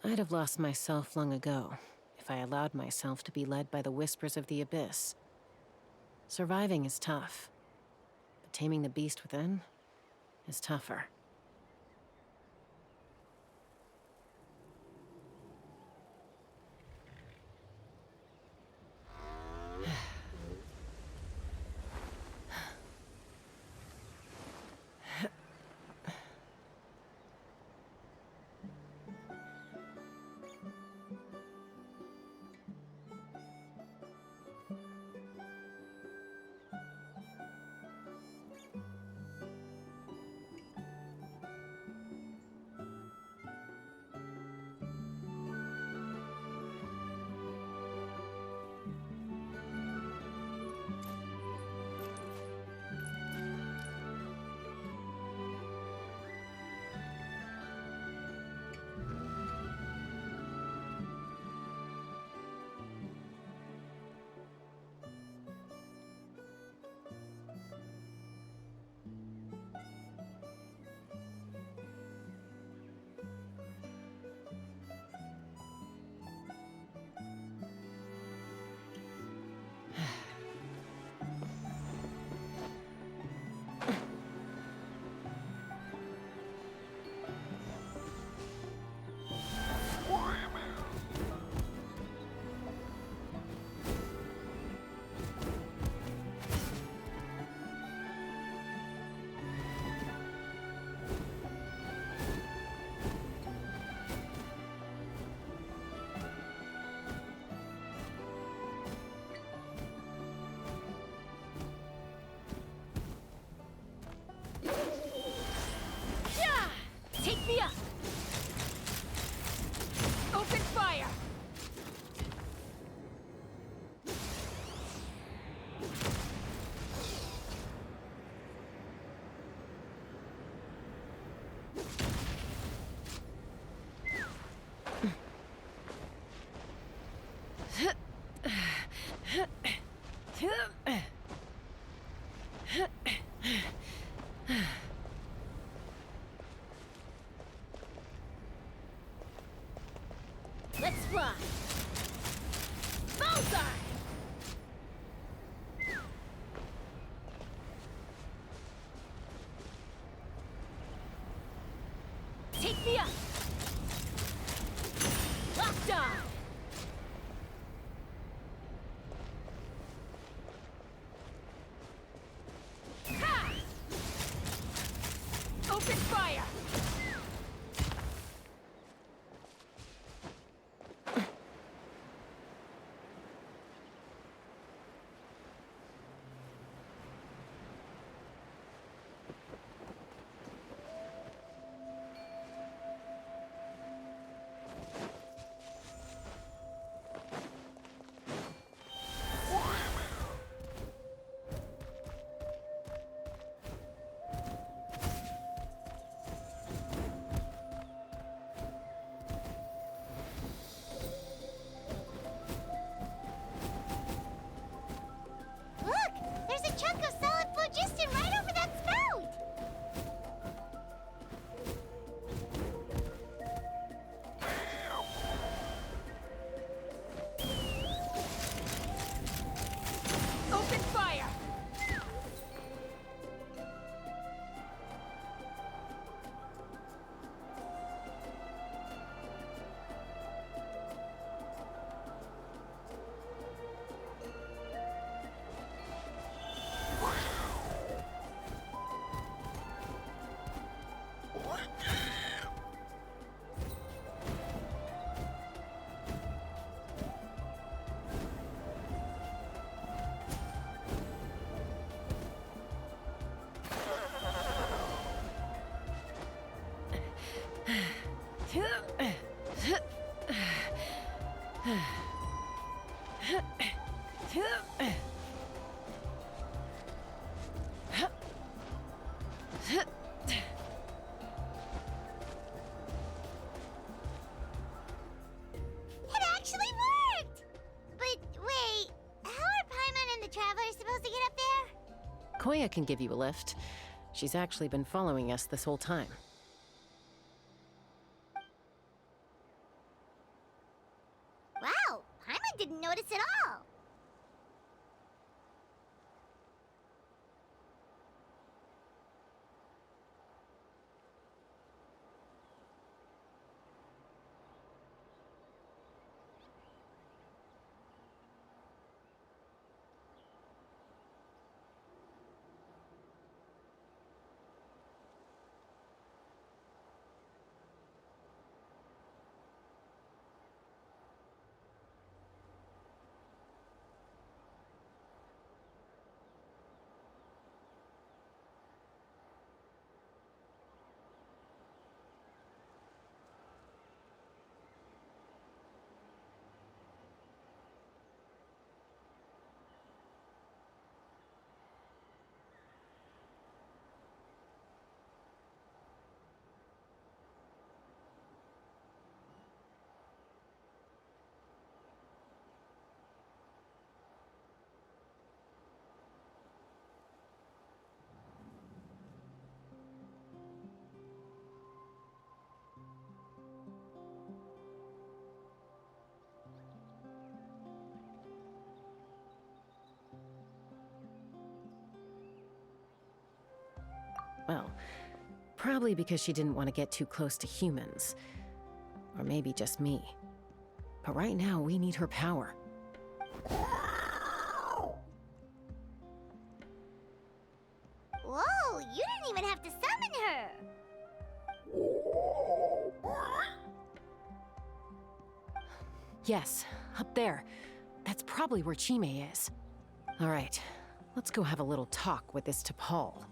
I'd have lost myself long ago if I allowed myself to be led by the whispers of the abyss. Surviving is tough, but taming the beast within is tougher. Take me up! Open fire! Let's fly! Bullseye! Take me up! Locked on! Ha! Open fire! Look! There's a chunk of solid phlogiston right over that spout! Open fire! It actually worked! But wait, how are Paimon and the Traveler supposed to get up there? Koya can give you a lift. She's actually been following us this whole time. Wow, notice at all. Well, probably because she didn't want to get too close to humans. Or maybe just me. But right now, we need her power. Whoa, you didn't even have to summon her. Yes, up there. That's probably where Chime is. All right, let's go have a little talk with this T'Pol.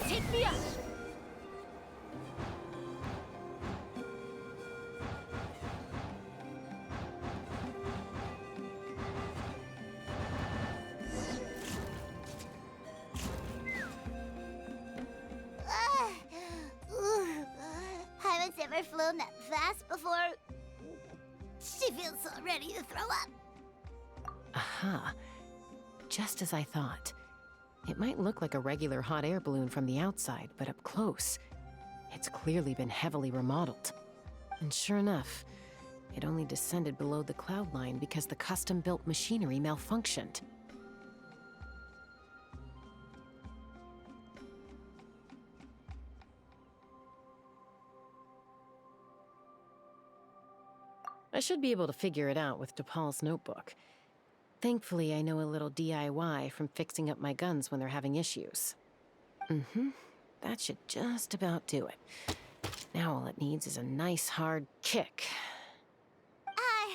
Take me up! Haven't ever flown that fast before. She feels so ready to throw up. Aha. Just as I thought. It might look like a regular hot air balloon from the outside, but up close, it's clearly been heavily remodeled. And sure enough, it only descended below the cloud line because the custom-built machinery malfunctioned. I should be able to figure it out with T'Pol's notebook. Thankfully, I know a little DIY from fixing up my guns when they're having issues. That should just about do it. Now all it needs is a nice hard kick.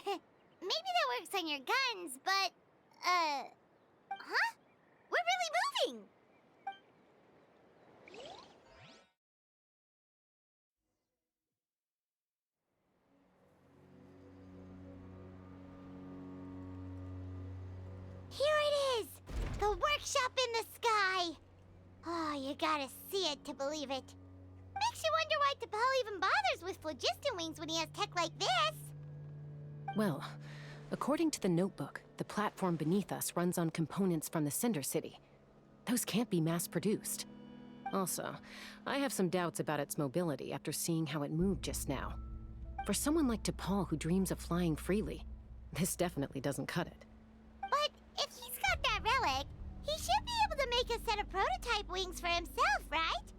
Maybe that works on your guns, but, huh? We're really moving! Here it is! The workshop in the sky! Oh, you gotta see it to believe it. Makes you wonder why T'Pol even bothers with phlogiston wings when he has tech like this. Well, according to the notebook, the platform beneath us runs on components from the Cinder City. Those can't be mass-produced. Also, I have some doubts about its mobility after seeing how it moved just now. For someone like T'Pol who dreams of flying freely, this definitely doesn't cut it. But if he's got that relic, he should be able to make a set of prototype wings for himself, right?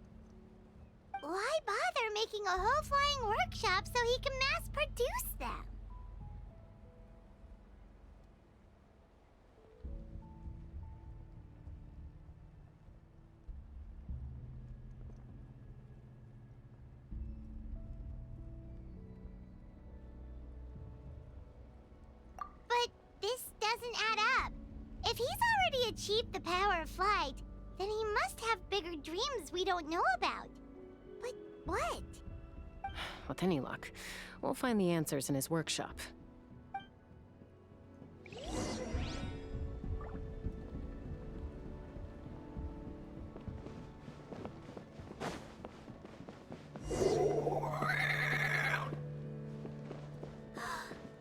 Why bother making a whole flying workshop so he can mass-produce them? But this doesn't add up. If he's already achieved the power of flight, then he must have bigger dreams we don't know about. But what? With any luck, we'll find the answers in his workshop.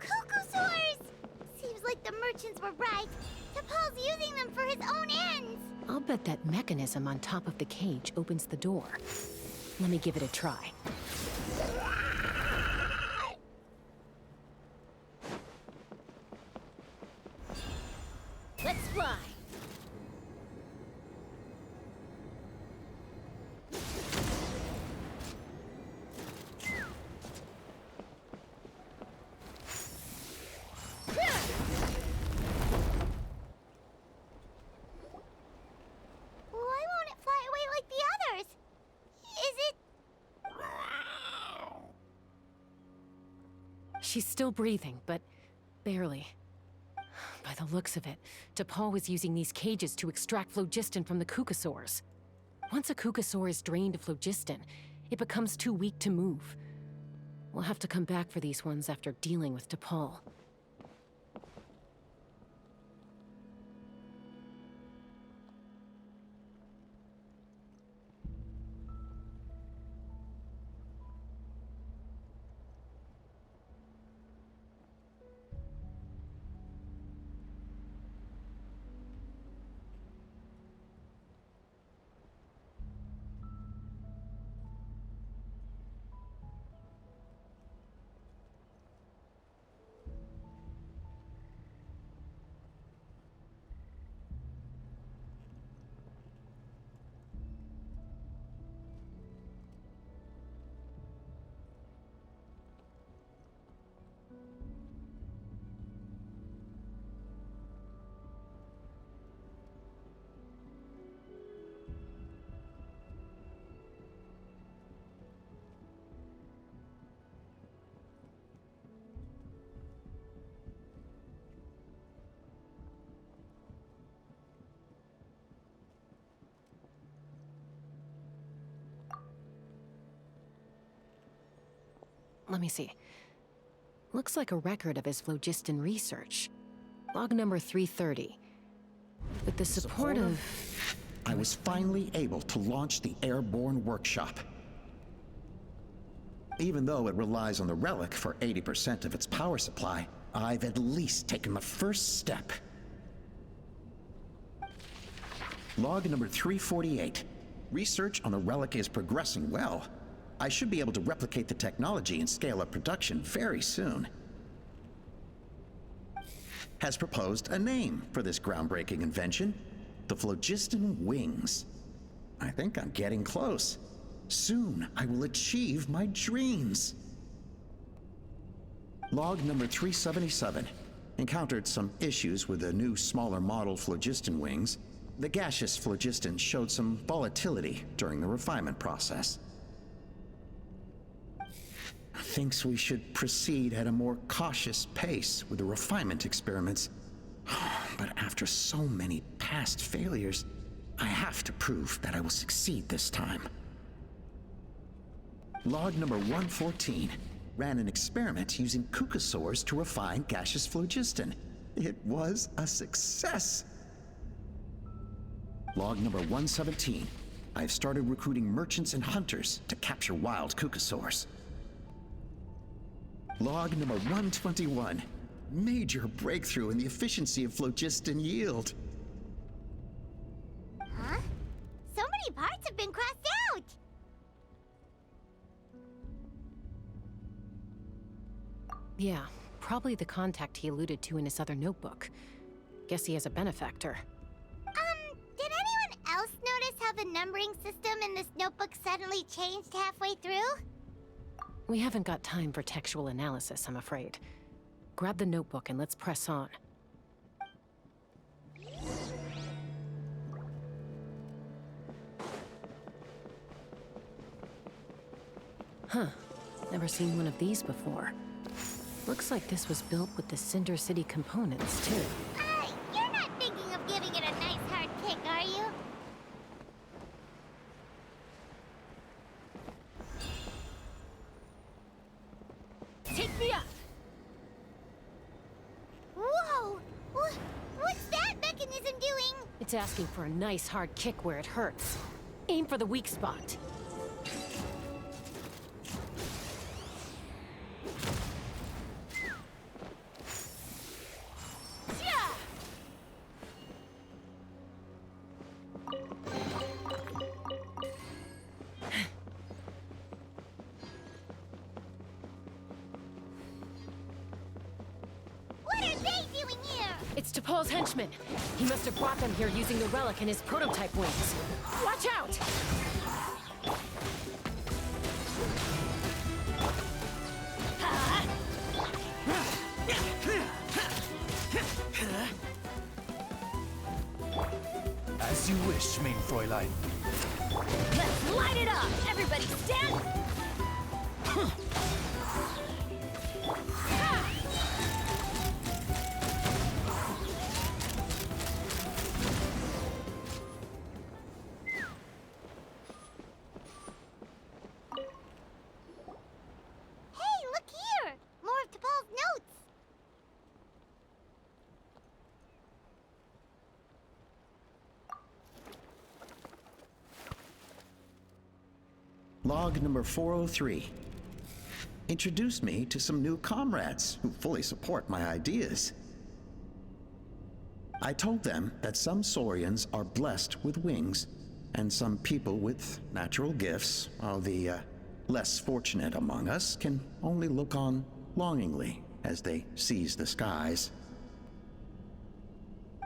Cuckoosaurs! Seems like the merchants were right. Paul's using them for his own ends! I'll bet that mechanism on top of the cage opens the door. Let me give it a try. Let's fly! Why won't it fly away like the others? Is it... She's still breathing, but barely. By the looks of it, DePaul was using these cages to extract phlogiston from the Kukasaurs. Once a Kukasaur is drained of phlogiston, it becomes too weak to move. We'll have to come back for these ones after dealing with DePaul. Let me see. Looks like a record of his phlogiston research. Log number 330. With the support of... I was finally able to launch the airborne workshop. Even though it relies on the relic for 80% of its power supply, I've at least taken the first step. Log number 348. Research on the relic is progressing well. I should be able to replicate the technology and scale up production very soon. Has proposed a name for this groundbreaking invention: the phlogiston wings. I think I'm getting close. Soon I will achieve my dreams. Log number 377. Encountered some issues with the new smaller model phlogiston wings. The gaseous phlogiston showed some volatility during the refinement process. Thinks we should proceed at a more cautious pace with the refinement experiments. But after so many past failures, I have to prove that I will succeed this time. Log number 114. Ran an experiment using Kukasaurs to refine gaseous phlogiston. It was a success. Log number 117. I've started recruiting merchants and hunters to capture wild Kukasaurs. Log number 121. Major breakthrough in the efficiency of phlogiston yield. Huh? So many parts have been crossed out! Yeah, probably the contact he alluded to in his other notebook. Guess he has a benefactor. Did anyone else notice how the numbering system in this notebook suddenly changed halfway through? We haven't got time for textual analysis, I'm afraid. Grab the notebook and let's press on. Huh. Never seen one of these before. Looks like this was built with the Cinder City components, too. You're not thinking of giving it a nice hard kick, are you? Take me up! Whoa! What's that mechanism doing? It's asking for a nice hard kick where it hurts. Aim for the weak spot. It's T'Pol's henchmen. He must have brought them here using the relic in his prototype wings. Watch out! As you wish, mein Fräulein. Let's light it up! Everybody stand! Hey, look here! More of T'Pol's notes! Log number 403. Introduced me to some new comrades who fully support my ideas. I told them that some Saurians are blessed with wings, and some people with natural gifts, while the less fortunate among us can only look on longingly as they seize the skies.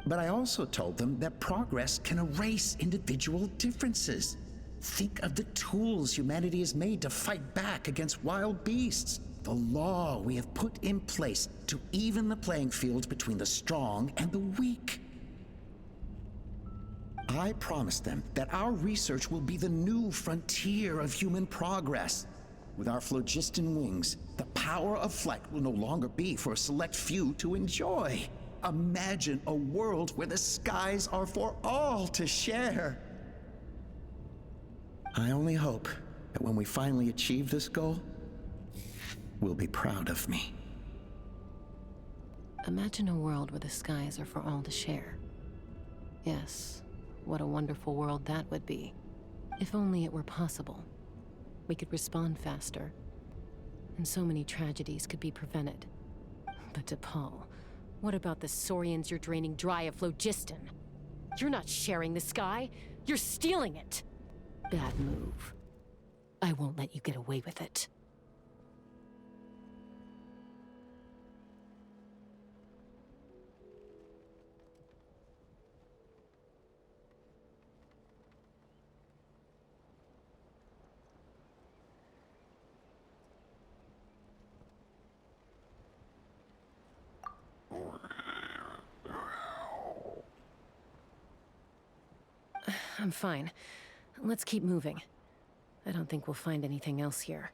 But I also told them that progress can erase individual differences. Think of the tools humanity has made to fight back against wild beasts. The law we have put in place to even the playing field between the strong and the weak. I promised them that our research will be the new frontier of human progress. With our phlogiston wings, the power of flight will no longer be for a select few to enjoy. Imagine a world where the skies are for all to share. I only hope that when we finally achieve this goal, will be proud of me. Imagine a world where the skies are for all to share. Yes, what a wonderful world that would be. If only it were possible. We could respond faster, and so many tragedies could be prevented. But T'Pol, what about the Saurians you're draining dry of phlogiston? You're not sharing the sky, you're stealing it! Bad move. I won't let you get away with it. I'm fine. Let's keep moving. I don't think we'll find anything else here.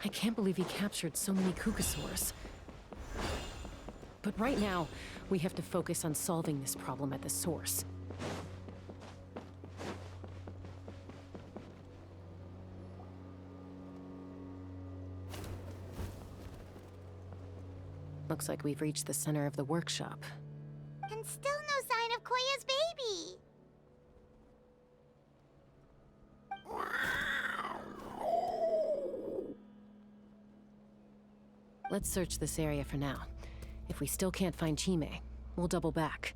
I can't believe he captured so many Kukasaurs. But right now, we have to focus on solving this problem at the source. Looks like we've reached the center of the workshop. And still no sign of Koya's baby. Let's search this area for now. If we still can't find Chime, we'll double back.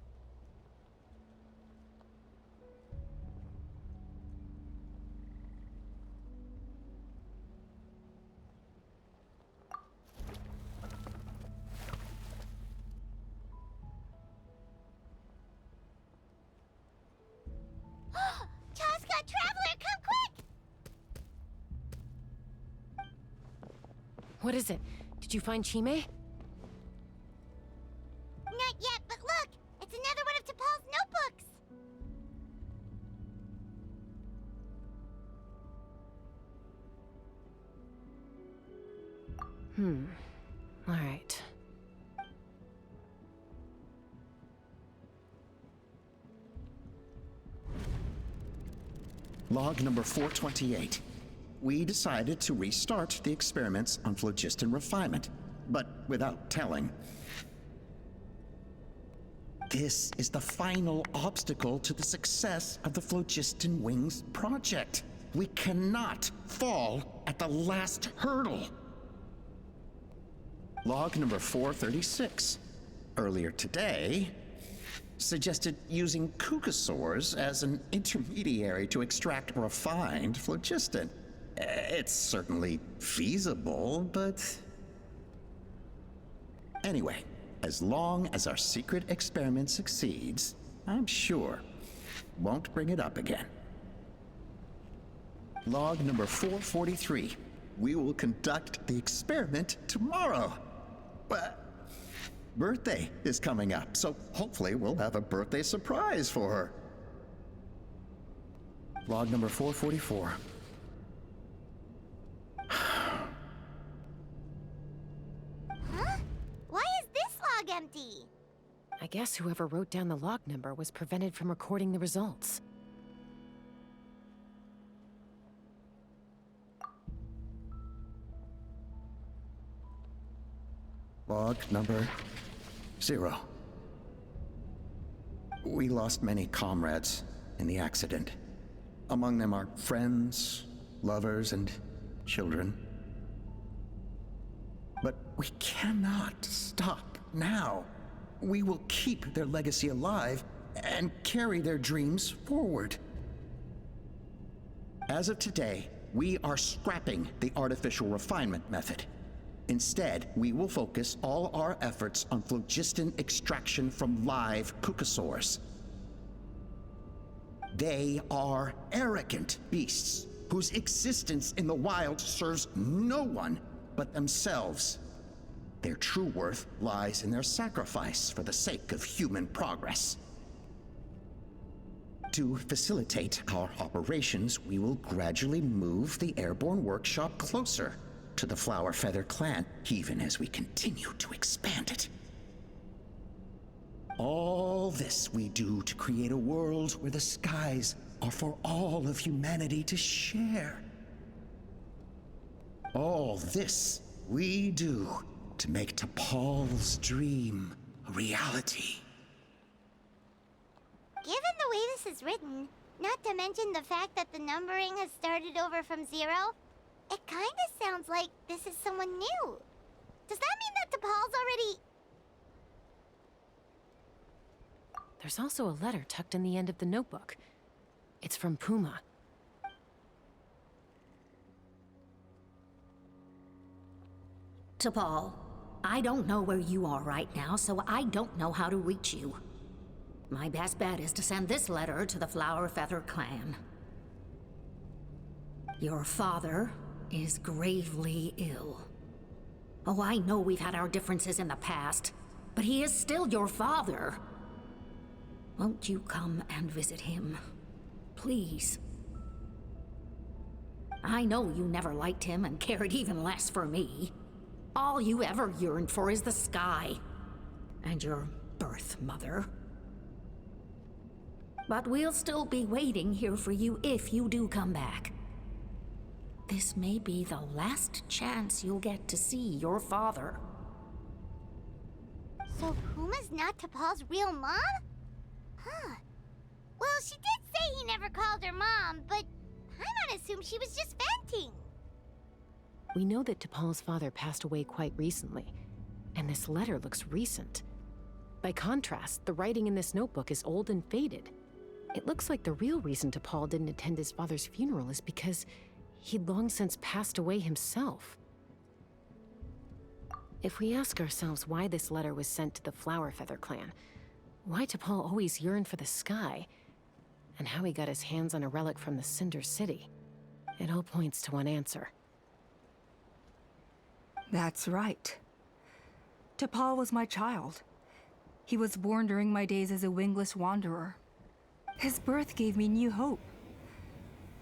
Chaska, Traveler, come quick! What is it? Did you find Chime? Not yet, but look! It's another one of T'Pol's notebooks! All right. Log number 428. We decided to restart the experiments on phlogiston refinement, but without telling. This is the final obstacle to the success of the Phlogiston Wings project. We cannot fall at the last hurdle. Log number 436. Earlier today, suggested using Kukasaurs as an intermediary to extract refined phlogiston. It's certainly feasible, but... Anyway, as long as our secret experiment succeeds, I'm sure won't bring it up again. Log number 443. We will conduct the experiment tomorrow. But birthday is coming up, so hopefully we'll have a birthday surprise for her. Log number 444. Huh? Why is this log empty? I guess whoever wrote down the log number was prevented from recording the results. Log number 0. We lost many comrades in the accident. Among them are friends, lovers, and children. But we cannot stop now. We will keep their legacy alive and carry their dreams forward. As of today, we are scrapping the artificial refinement method. Instead, we will focus all our efforts on phlogiston extraction from live Kukasaurs. They are arrogant beasts whose existence in the wild serves no one but themselves. Their true worth lies in their sacrifice for the sake of human progress. To facilitate our operations, we will gradually move the airborne workshop closer to the Flower Feather clan, even as we continue to expand it. All this we do to create a world where the skies are for all of humanity to share. All this we do to make T'Pol's dream a reality. Given the way this is written, not to mention the fact that the numbering has started over from 0, it kinda sounds like this is someone new. Does that mean that T'Pol's already... There's also a letter tucked in the end of the notebook. It's from Puma. T'Pol, I don't know where you are right now, so I don't know how to reach you. My best bet is to send this letter to the Flower Feather clan. Your father is gravely ill. Oh, I know we've had our differences in the past, but he is still your father. Won't you come and visit him? Please. I know you never liked him and cared even less for me. All you ever yearned for is the sky. And your birth mother. But we'll still be waiting here for you if you do come back. This may be the last chance you'll get to see your father. So Puma's not T'Pol's real mom? Huh. Well, she did say he never called her mom, but I'm gonna assume she was just venting. We know that T'Pol's father passed away quite recently, and this letter looks recent. By contrast, the writing in this notebook is old and faded. It looks like the real reason T'Pol didn't attend his father's funeral is because he'd long since passed away himself. If we ask ourselves why this letter was sent to the Flowerfeather clan, why T'Pol always yearned for the sky, and how he got his hands on a relic from the Cinder City, it all points to one answer. That's right. T'Pol was my child. He was born during my days as a wingless wanderer. His birth gave me new hope.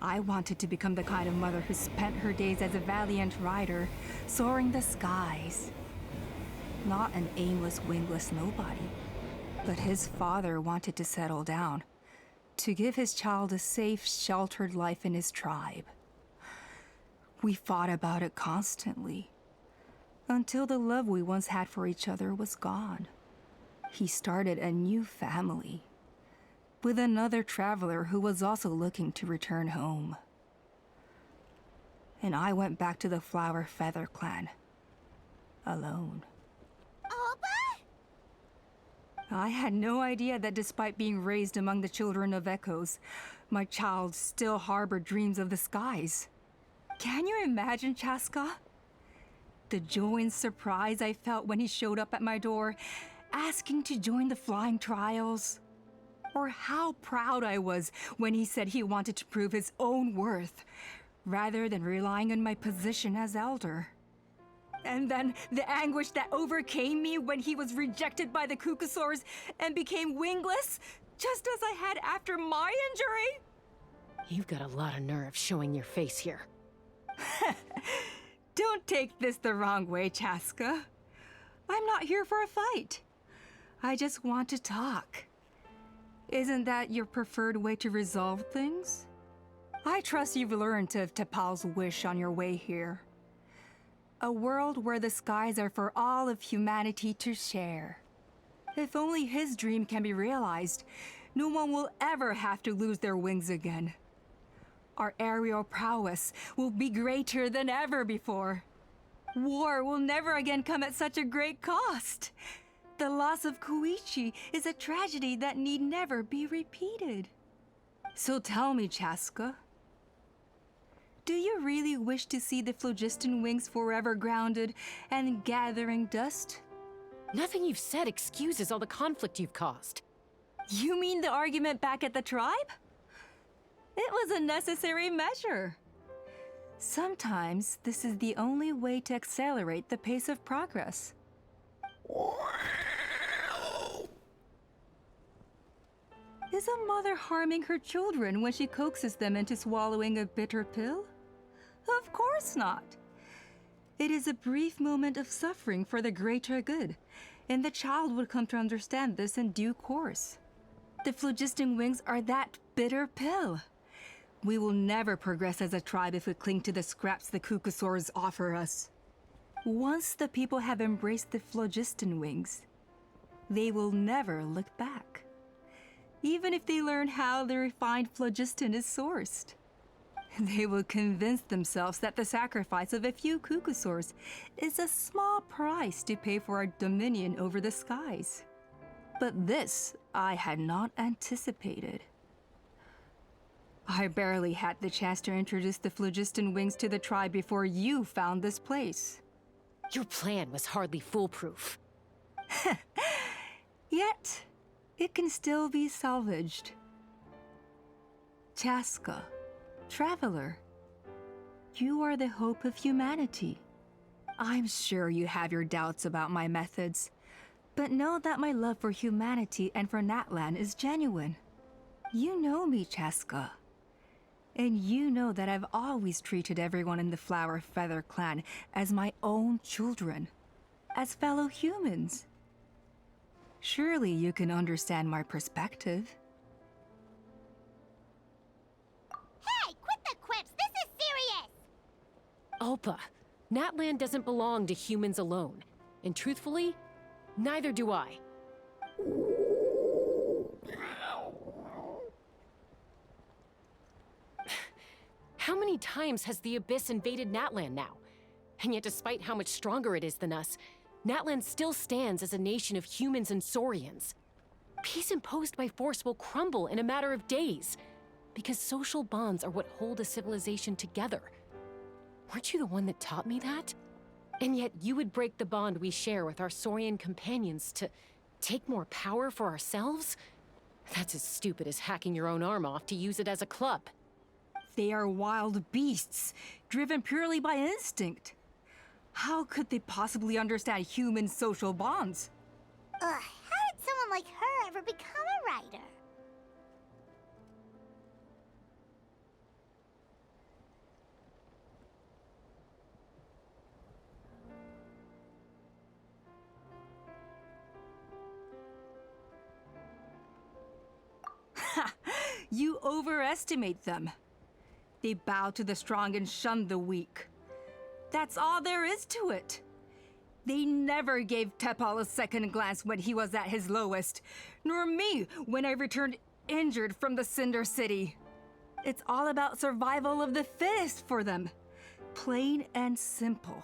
I wanted to become the kind of mother who spent her days as a valiant rider, soaring the skies. Not an aimless, wingless nobody. But his father wanted to settle down, to give his child a safe, sheltered life in his tribe. We fought about it constantly, until the love we once had for each other was gone. He started a new family, with another traveler who was also looking to return home. And I went back to the Flowerfeather clan, alone. Opa? I had no idea that despite being raised among the children of echoes, my child still harbored dreams of the skies. Can you imagine, Chaska? The joy and surprise I felt when he showed up at my door, asking to join the flying trials. Or how proud I was when he said he wanted to prove his own worth, rather than relying on my position as elder. And then the anguish that overcame me when he was rejected by the Kukusaurs and became wingless, just as I had after my injury. You've got a lot of nerve showing your face here. Don't take this the wrong way, Chaska. I'm not here for a fight. I just want to talk. Isn't that your preferred way to resolve things? I trust you've learned of T'Pol's wish on your way here. A world where the skies are for all of humanity to share. If only his dream can be realized, no one will ever have to lose their wings again. Our aerial prowess will be greater than ever before. War will never again come at such a great cost. The loss of Koichi is a tragedy that need never be repeated. So tell me, Chaska, do you really wish to see the phlogiston wings forever grounded and gathering dust? Nothing you've said excuses all the conflict you've caused. You mean the argument back at the tribe? It was a necessary measure. Sometimes this is the only way to accelerate the pace of progress. Is a mother harming her children when she coaxes them into swallowing a bitter pill? Of course not. It is a brief moment of suffering for the greater good, and the child would come to understand this in due course. The phlogiston wings are that bitter pill. We will never progress as a tribe if we cling to the scraps the Kukusaurs offer us. Once the people have embraced the phlogiston wings, they will never look back. Even if they learn how the refined phlogiston is sourced. They will convince themselves that the sacrifice of a few Kukusaurs is a small price to pay for our dominion over the skies. But this I had not anticipated. I barely had the chance to introduce the phlogiston wings to the tribe before you found this place. Your plan was hardly foolproof. Yet, it can still be salvaged. Chaska, traveler, you are the hope of humanity. I'm sure you have your doubts about my methods, but know that my love for humanity and for Natlan is genuine. You know me, Chaska, And you know that I've always treated everyone in the Flower Feather clan as my own children, as fellow humans. Surely you can understand my perspective. Hey, quit the quips! This is serious! Ulpa, Natlan doesn't belong to humans alone. And truthfully, neither do I. How many times has the Abyss invaded Natlan now? And yet despite how much stronger it is than us, Natlan still stands as a nation of humans and Saurians. Peace imposed by force will crumble in a matter of days, because social bonds are what hold a civilization together. Weren't you the one that taught me that? And yet you would break the bond we share with our Saurian companions to take more power for ourselves? That's as stupid as hacking your own arm off to use it as a club. They are wild beasts, driven purely by instinct. How could they possibly understand human social bonds? How did someone like her ever become a writer? You overestimate them. They bow to the strong and shun the weak. That's all there is to it. They never gave Tepal a second glance when he was at his lowest, nor me when I returned injured from the Cinder City. It's all about survival of the fittest for them. Plain and simple.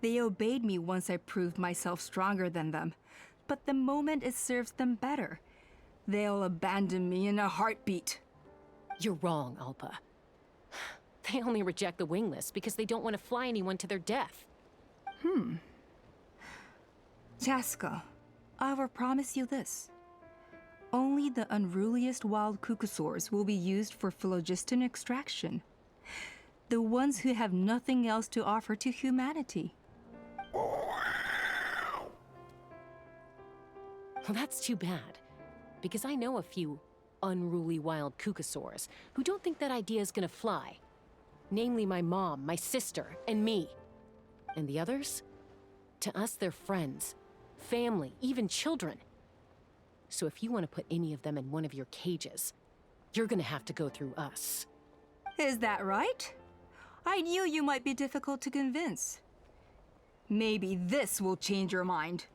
They obeyed me once I proved myself stronger than them, but the moment it serves them better, they'll abandon me in a heartbeat. You're wrong, Ulpa. They only reject the wingless because they don't want to fly anyone to their death. Chaska, I will promise you this. Only the unruliest wild cucosaurs will be used for phlogiston extraction. The ones who have nothing else to offer to humanity. Well, that's too bad. Because I know a few unruly wild cucosaurs who don't think that idea is gonna fly. Namely my mom, my sister, and me. And the others? To us, they're friends, family, even children. So if you want to put any of them in one of your cages, you're gonna have to go through us. Is that right? I knew you might be difficult to convince. Maybe this will change your mind.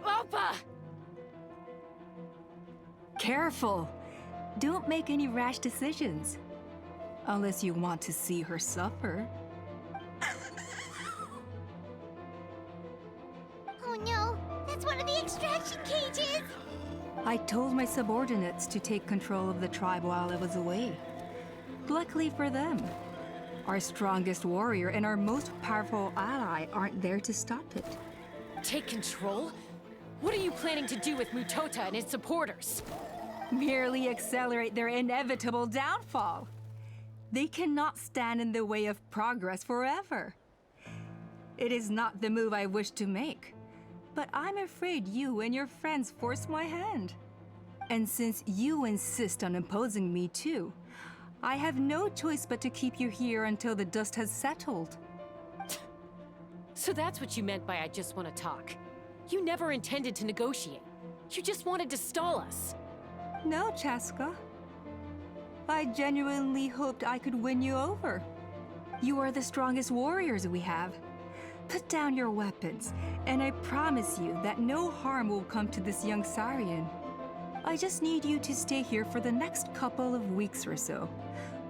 Ulpa! Careful! Don't make any rash decisions. Unless you want to see her suffer. Oh no, that's one of the extraction cages! I told my subordinates to take control of the tribe while I was away. Luckily for them, our strongest warrior and our most powerful ally aren't there to stop it. Take control? What are you planning to do with Mutota and his supporters? Merely accelerate their inevitable downfall. They cannot stand in the way of progress forever. It is not the move I wish to make, but I'm afraid you and your friends force my hand. And since you insist on imposing me too, I have no choice but to keep you here until the dust has settled. So that's what you meant by I just want to talk. You never intended to negotiate. You just wanted to stall us. No, Chaska. I genuinely hoped I could win you over. You are the strongest warriors we have. Put down your weapons, and I promise you that no harm will come to this young Saurian. I just need you to stay here for the next couple of weeks or so,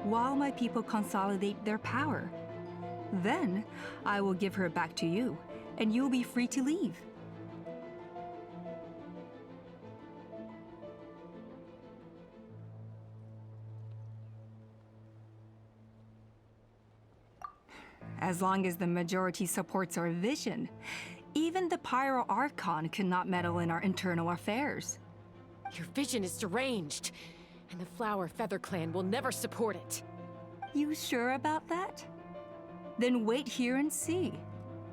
while my people consolidate their power. Then, I will give her back to you, and you'll be free to leave. As long as the majority supports our vision, even the Pyro Archon cannot meddle in our internal affairs. Your vision is deranged, and the Flower Feather Clan will never support it. You sure about that? Then wait here and see.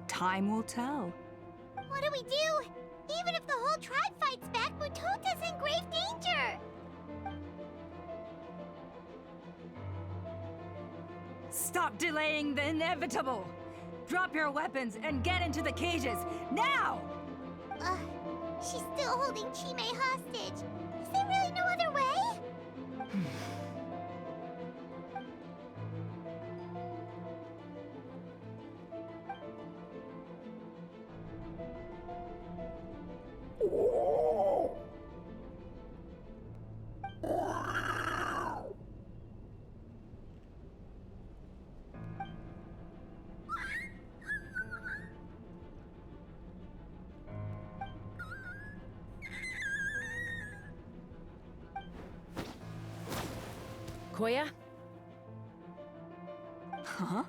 Time will tell. What do we do? Even if the whole tribe fights back, Mutota's in grave danger! Stop delaying the inevitable! Drop your weapons and get into the cages, now! She's still holding Chime hostage. Is there really no other way? Koya? Huh?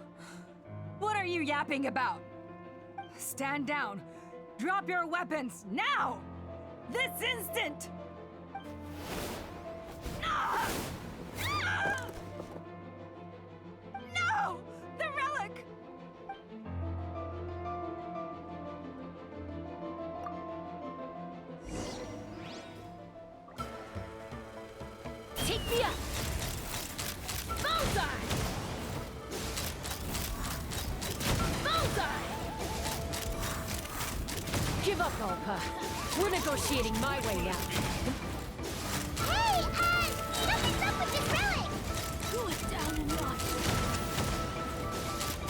What are you yapping about? Stand down. Drop your weapons, now! This instant! No! The relic! Take me up! Bullseye! Bullseye! Give up, Alpa. We're negotiating my way now. Hey, something's up with this relic! Cool it down and watch.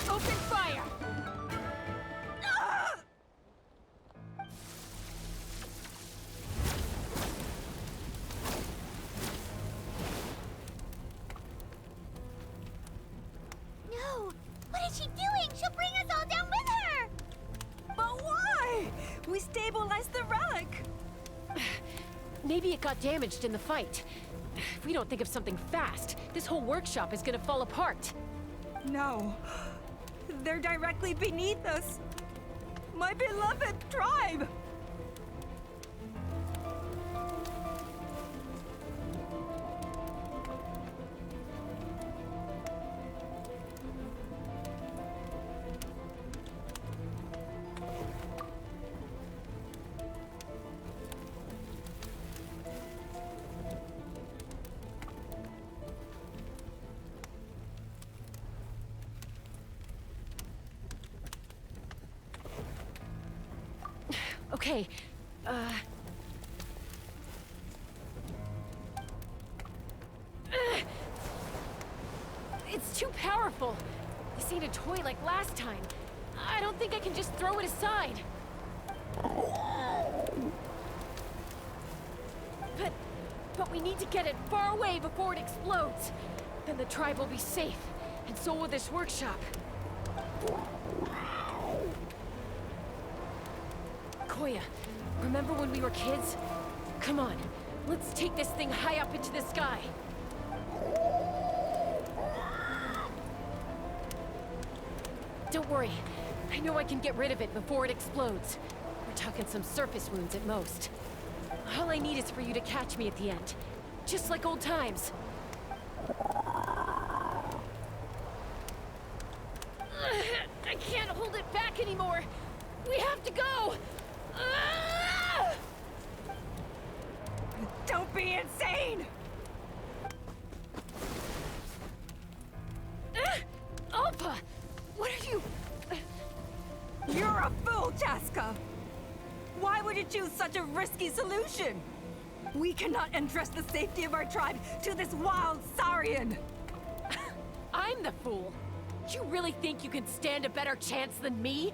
Open fire! No! What is she doing? She'll bring us all down with her! But why? We stabilized the relic! Maybe it got damaged in the fight. If we don't think of something fast, this whole workshop is gonna fall apart. No. They're directly beneath us. My beloved tribe! Okay, it's too powerful. This ain't a toy like last time. I don't think I can just throw it aside. But we need to get it far away before it explodes. Then the tribe will be safe, and so will this workshop. Koya, remember when we were kids? Come on, let's take this thing high up into the sky. Don't worry, I know I can get rid of it before it explodes. We're talking some surface wounds at most. All I need is for you to catch me at the end, just like old times. I can't hold it back anymore. We have to go. Don't be insane! Alpa! What are you... You're a fool, Chaska! Why would you choose such a risky solution? We cannot entrust the safety of our tribe to this wild Saurian! I'm the fool. You really think you can stand a better chance than me?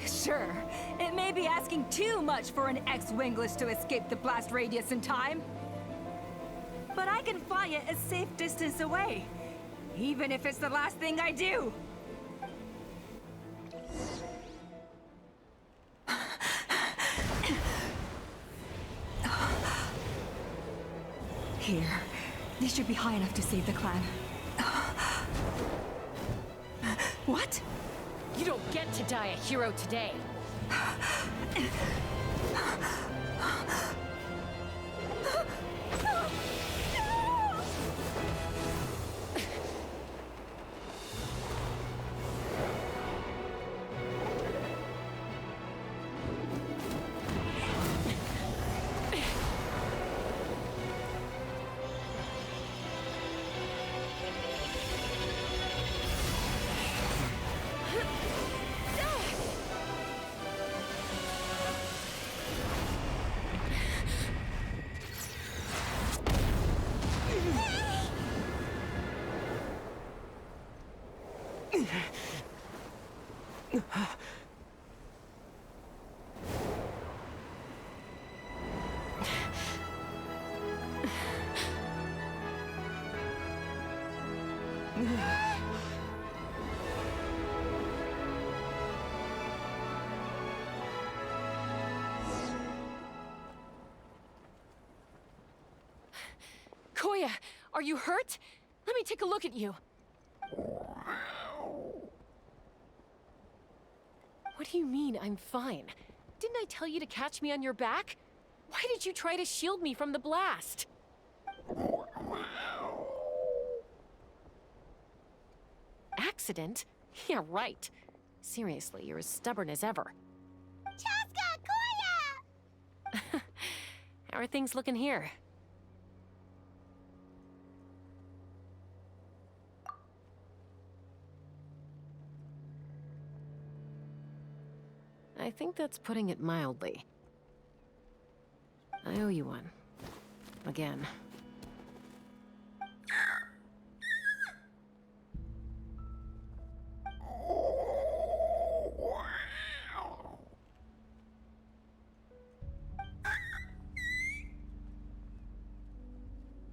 Sure, it may be asking too much for an ex-winglish to escape the blast radius in time. But I can fly it a safe distance away, even if it's the last thing I do. Here, They should be high enough to save the clan. What? You don't get to die a hero today. Koya, are you hurt? Let me take a look at you. What do you mean, I'm fine? Didn't I tell you to catch me on your back? Why did you try to shield me from the blast? Accident? Yeah, right. Seriously, you're as stubborn as ever. Chaska, Koya! How are things looking here? I think that's putting it mildly. I owe you one. Again.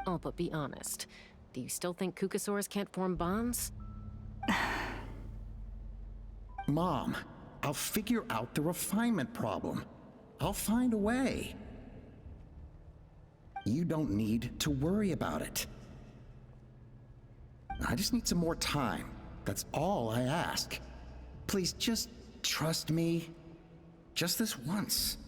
Oh, but be honest. Do you still think Kukasaurs can't form bonds? Mom, I'll figure out the refinement problem. I'll find a way. You don't need to worry about it. I just need some more time. That's all I ask. Please just trust me. Just this once.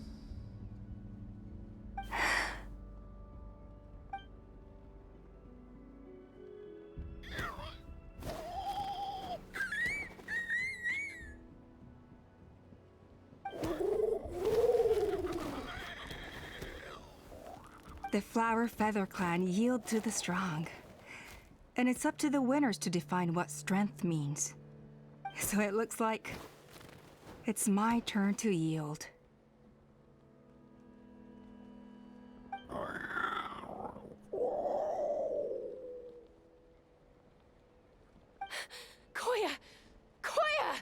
The Flower Feather Clan yield to the strong. And it's up to the winners to define what strength means. So it looks like it's my turn to yield. Koya! Koya!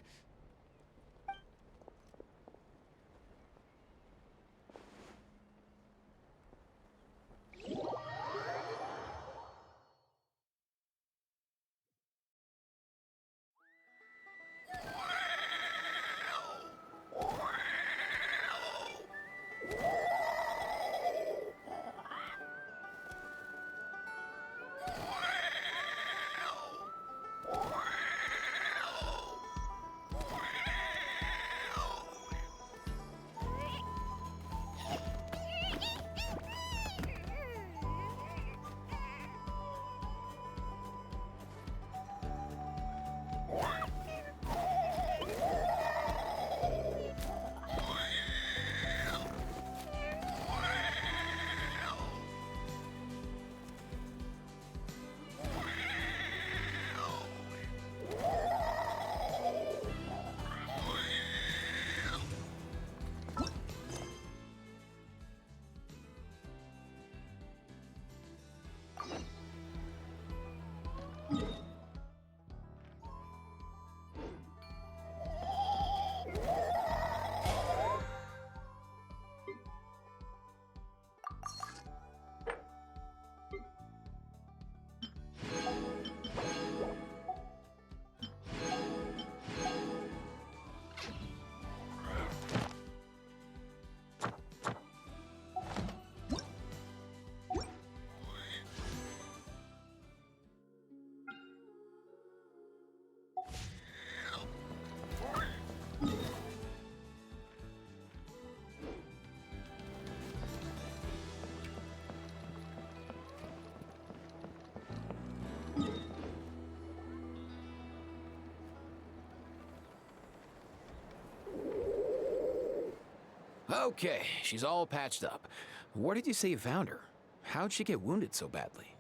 Okay, she's all patched up. Where did you say you found her? How'd she get wounded so badly?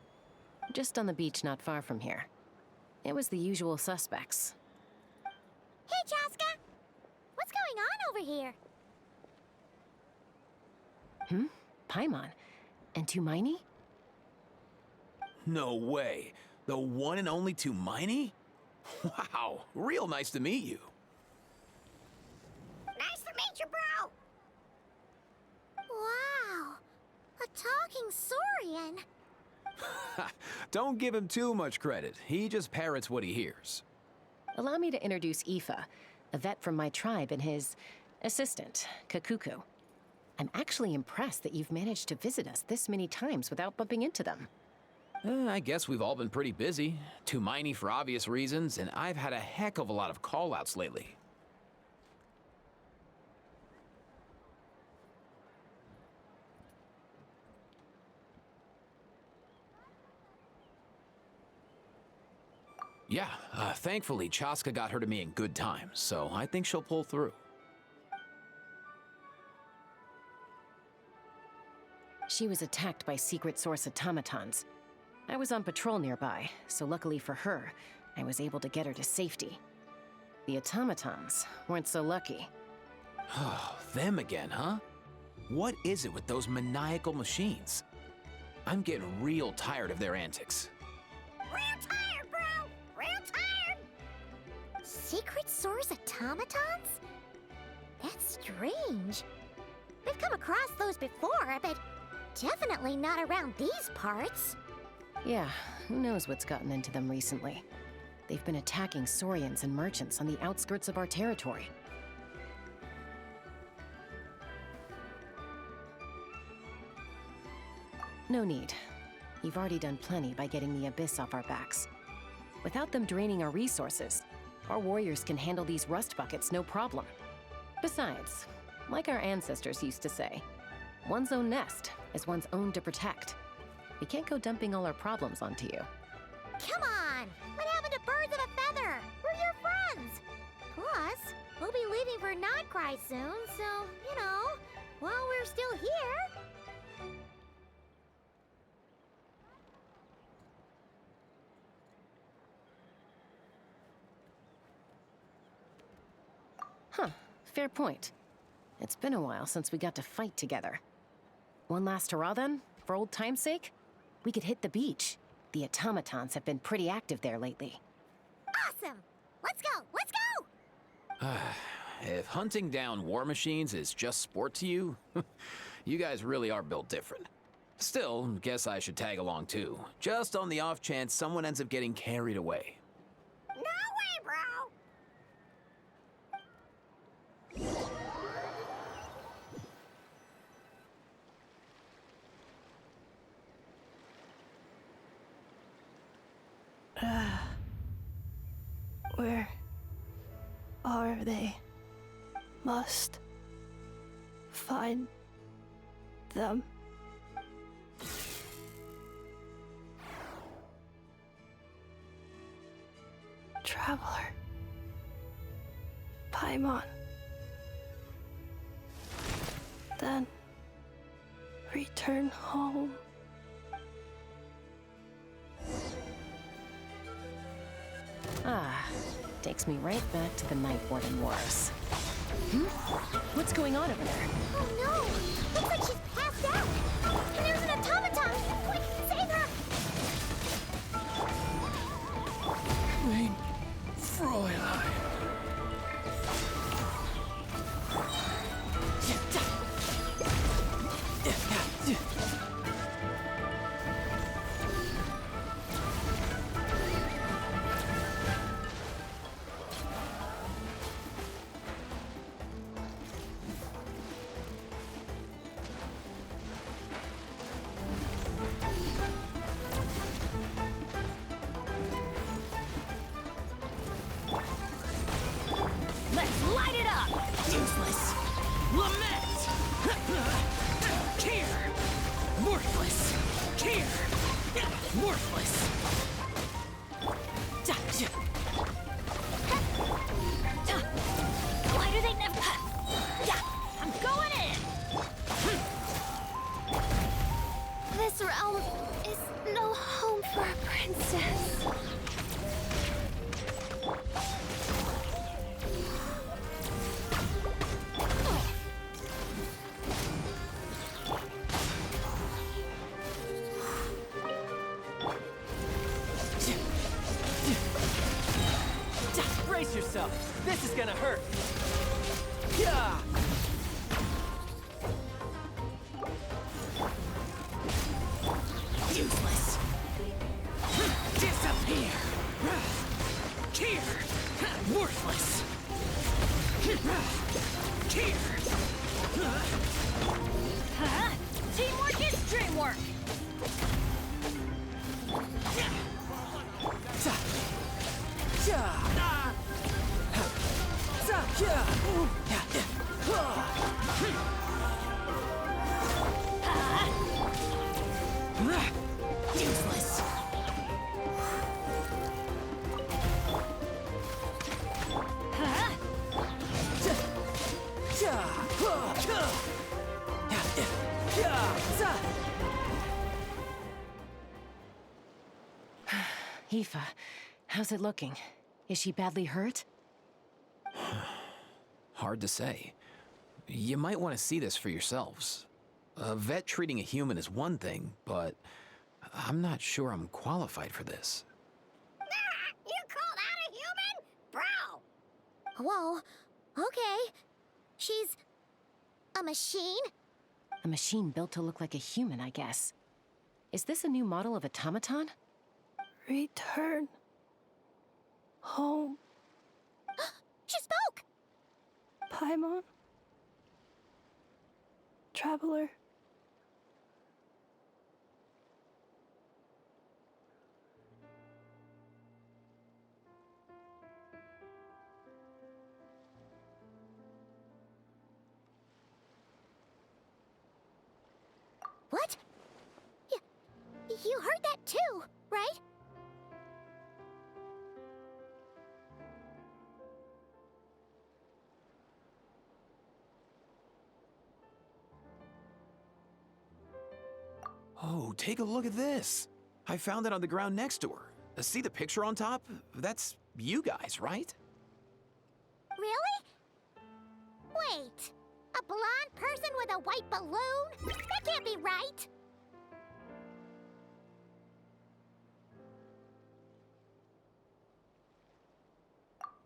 Just on the beach not far from here. It was the usual suspects. Hey, Chaska! What's going on over here? Paimon. And Tumaini? No way. The one and only Tumaini? Wow, real nice to meet you. Nice to meet you, bro! Wow, a talking saurian. Don't give him too much credit. He just parrots what he hears. Allow me to introduce Aoife, a vet from my tribe, and his assistant, Kakuku. I'm actually impressed that you've managed to visit us this many times without bumping into them. I guess we've all been pretty busy. Tumaini for obvious reasons, and I've had a heck of a lot of call-outs lately. Yeah, thankfully Chaska got her to me in good time, so I think she'll pull through. She was attacked by secret source automatons. I was on patrol nearby, so luckily for her, I was able to get her to safety. The automatons weren't so lucky. Oh, them again, huh? What is it with those maniacal machines? I'm getting real tired of their antics. Real tired, bro! Real tired! Secret source automatons? That's strange. We've come across those before, but definitely not around these parts. Yeah, who knows what's gotten into them recently. They've been attacking Saurians and merchants on the outskirts of our territory. No need. You've already done plenty by getting the Abyss off our backs. Without them draining our resources, our warriors can handle these rust buckets no problem. Besides, like our ancestors used to say, one's own nest is one's own to protect. We can't go dumping all our problems onto you. Come on! What happened to birds of a feather? We're your friends! Plus, we'll be leaving for Nightcry soon, so, you know, while we're still here... Huh, fair point. It's been a while since we got to fight together. One last hurrah then, for old time's sake? We could hit the beach. The automatons have been pretty active there lately. Awesome! Let's go! Let's go! If hunting down war machines is just sport to you, you guys really are built different. Still, guess I should tag along too, just on the off chance someone ends up getting carried away. No way, bro! Where are they? Must find them. Traveler. Paimon. Then return home. Ah, takes me right back to the Night Warden Wars. What's going on over there? Oh no! Looks like she's passed out! And there's an automaton! Quick, save her! Queen Fräulein. Let's light it up! Useless! Lament! Care! Worthless! Care! Worthless! Why do they never... I'm going in! Brace yourself. This is gonna hurt. Yeah! Useless. Disappear. Here. Worthless. Here. Teamwork is dreamwork! Useless. Aoife, how's it looking? Is she badly hurt? Hard to say. You might want to see this for yourselves. A vet treating a human is one thing, but I'm not sure I'm qualified for this. You call that a human? Bro! Whoa, okay. She's a machine? A machine built to look like a human, I guess. Is this a new model of automaton? Return home. She spoke! Paimon. Traveler. What? You heard that too, right? Oh, take a look at this. I found it on the ground next to her. See the picture on top? That's you guys, right? Really? Wait, a blonde person with a white balloon? That can't be right.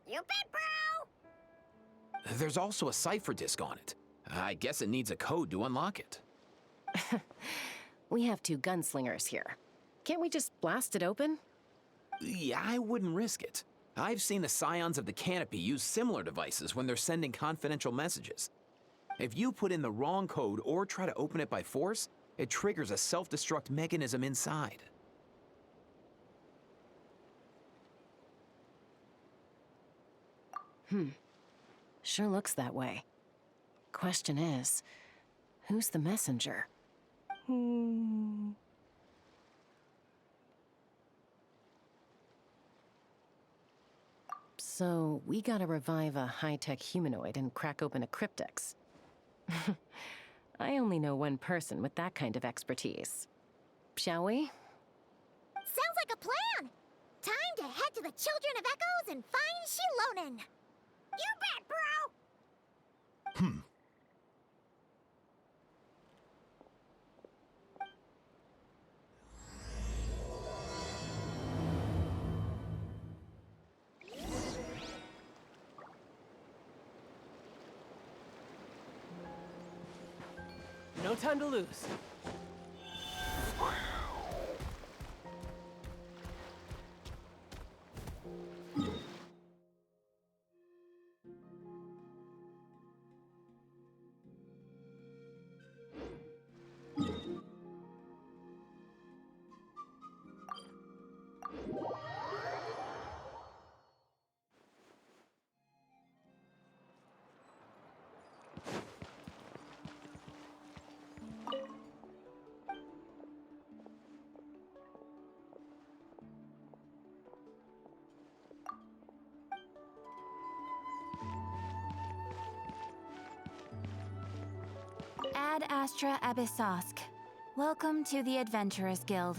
You bet, bro! There's also a cipher disk on it. I guess it needs a code to unlock it. We have two gunslingers here. Can't we just blast it open? Yeah, I wouldn't risk it. I've seen the Scions of the Canopy use similar devices when they're sending confidential messages. If you put in the wrong code or try to open it by force, it triggers a self-destruct mechanism inside. Sure looks that way. Question is, who's the messenger? So, we gotta revive a high-tech humanoid and crack open a cryptex. I only know one person with that kind of expertise. Shall we? Sounds like a plan! Time to head to the Children of Echoes and find Shilonen! You bet, bro! No time to lose. Ad Astra Abyssosk. Welcome to the Adventurers Guild.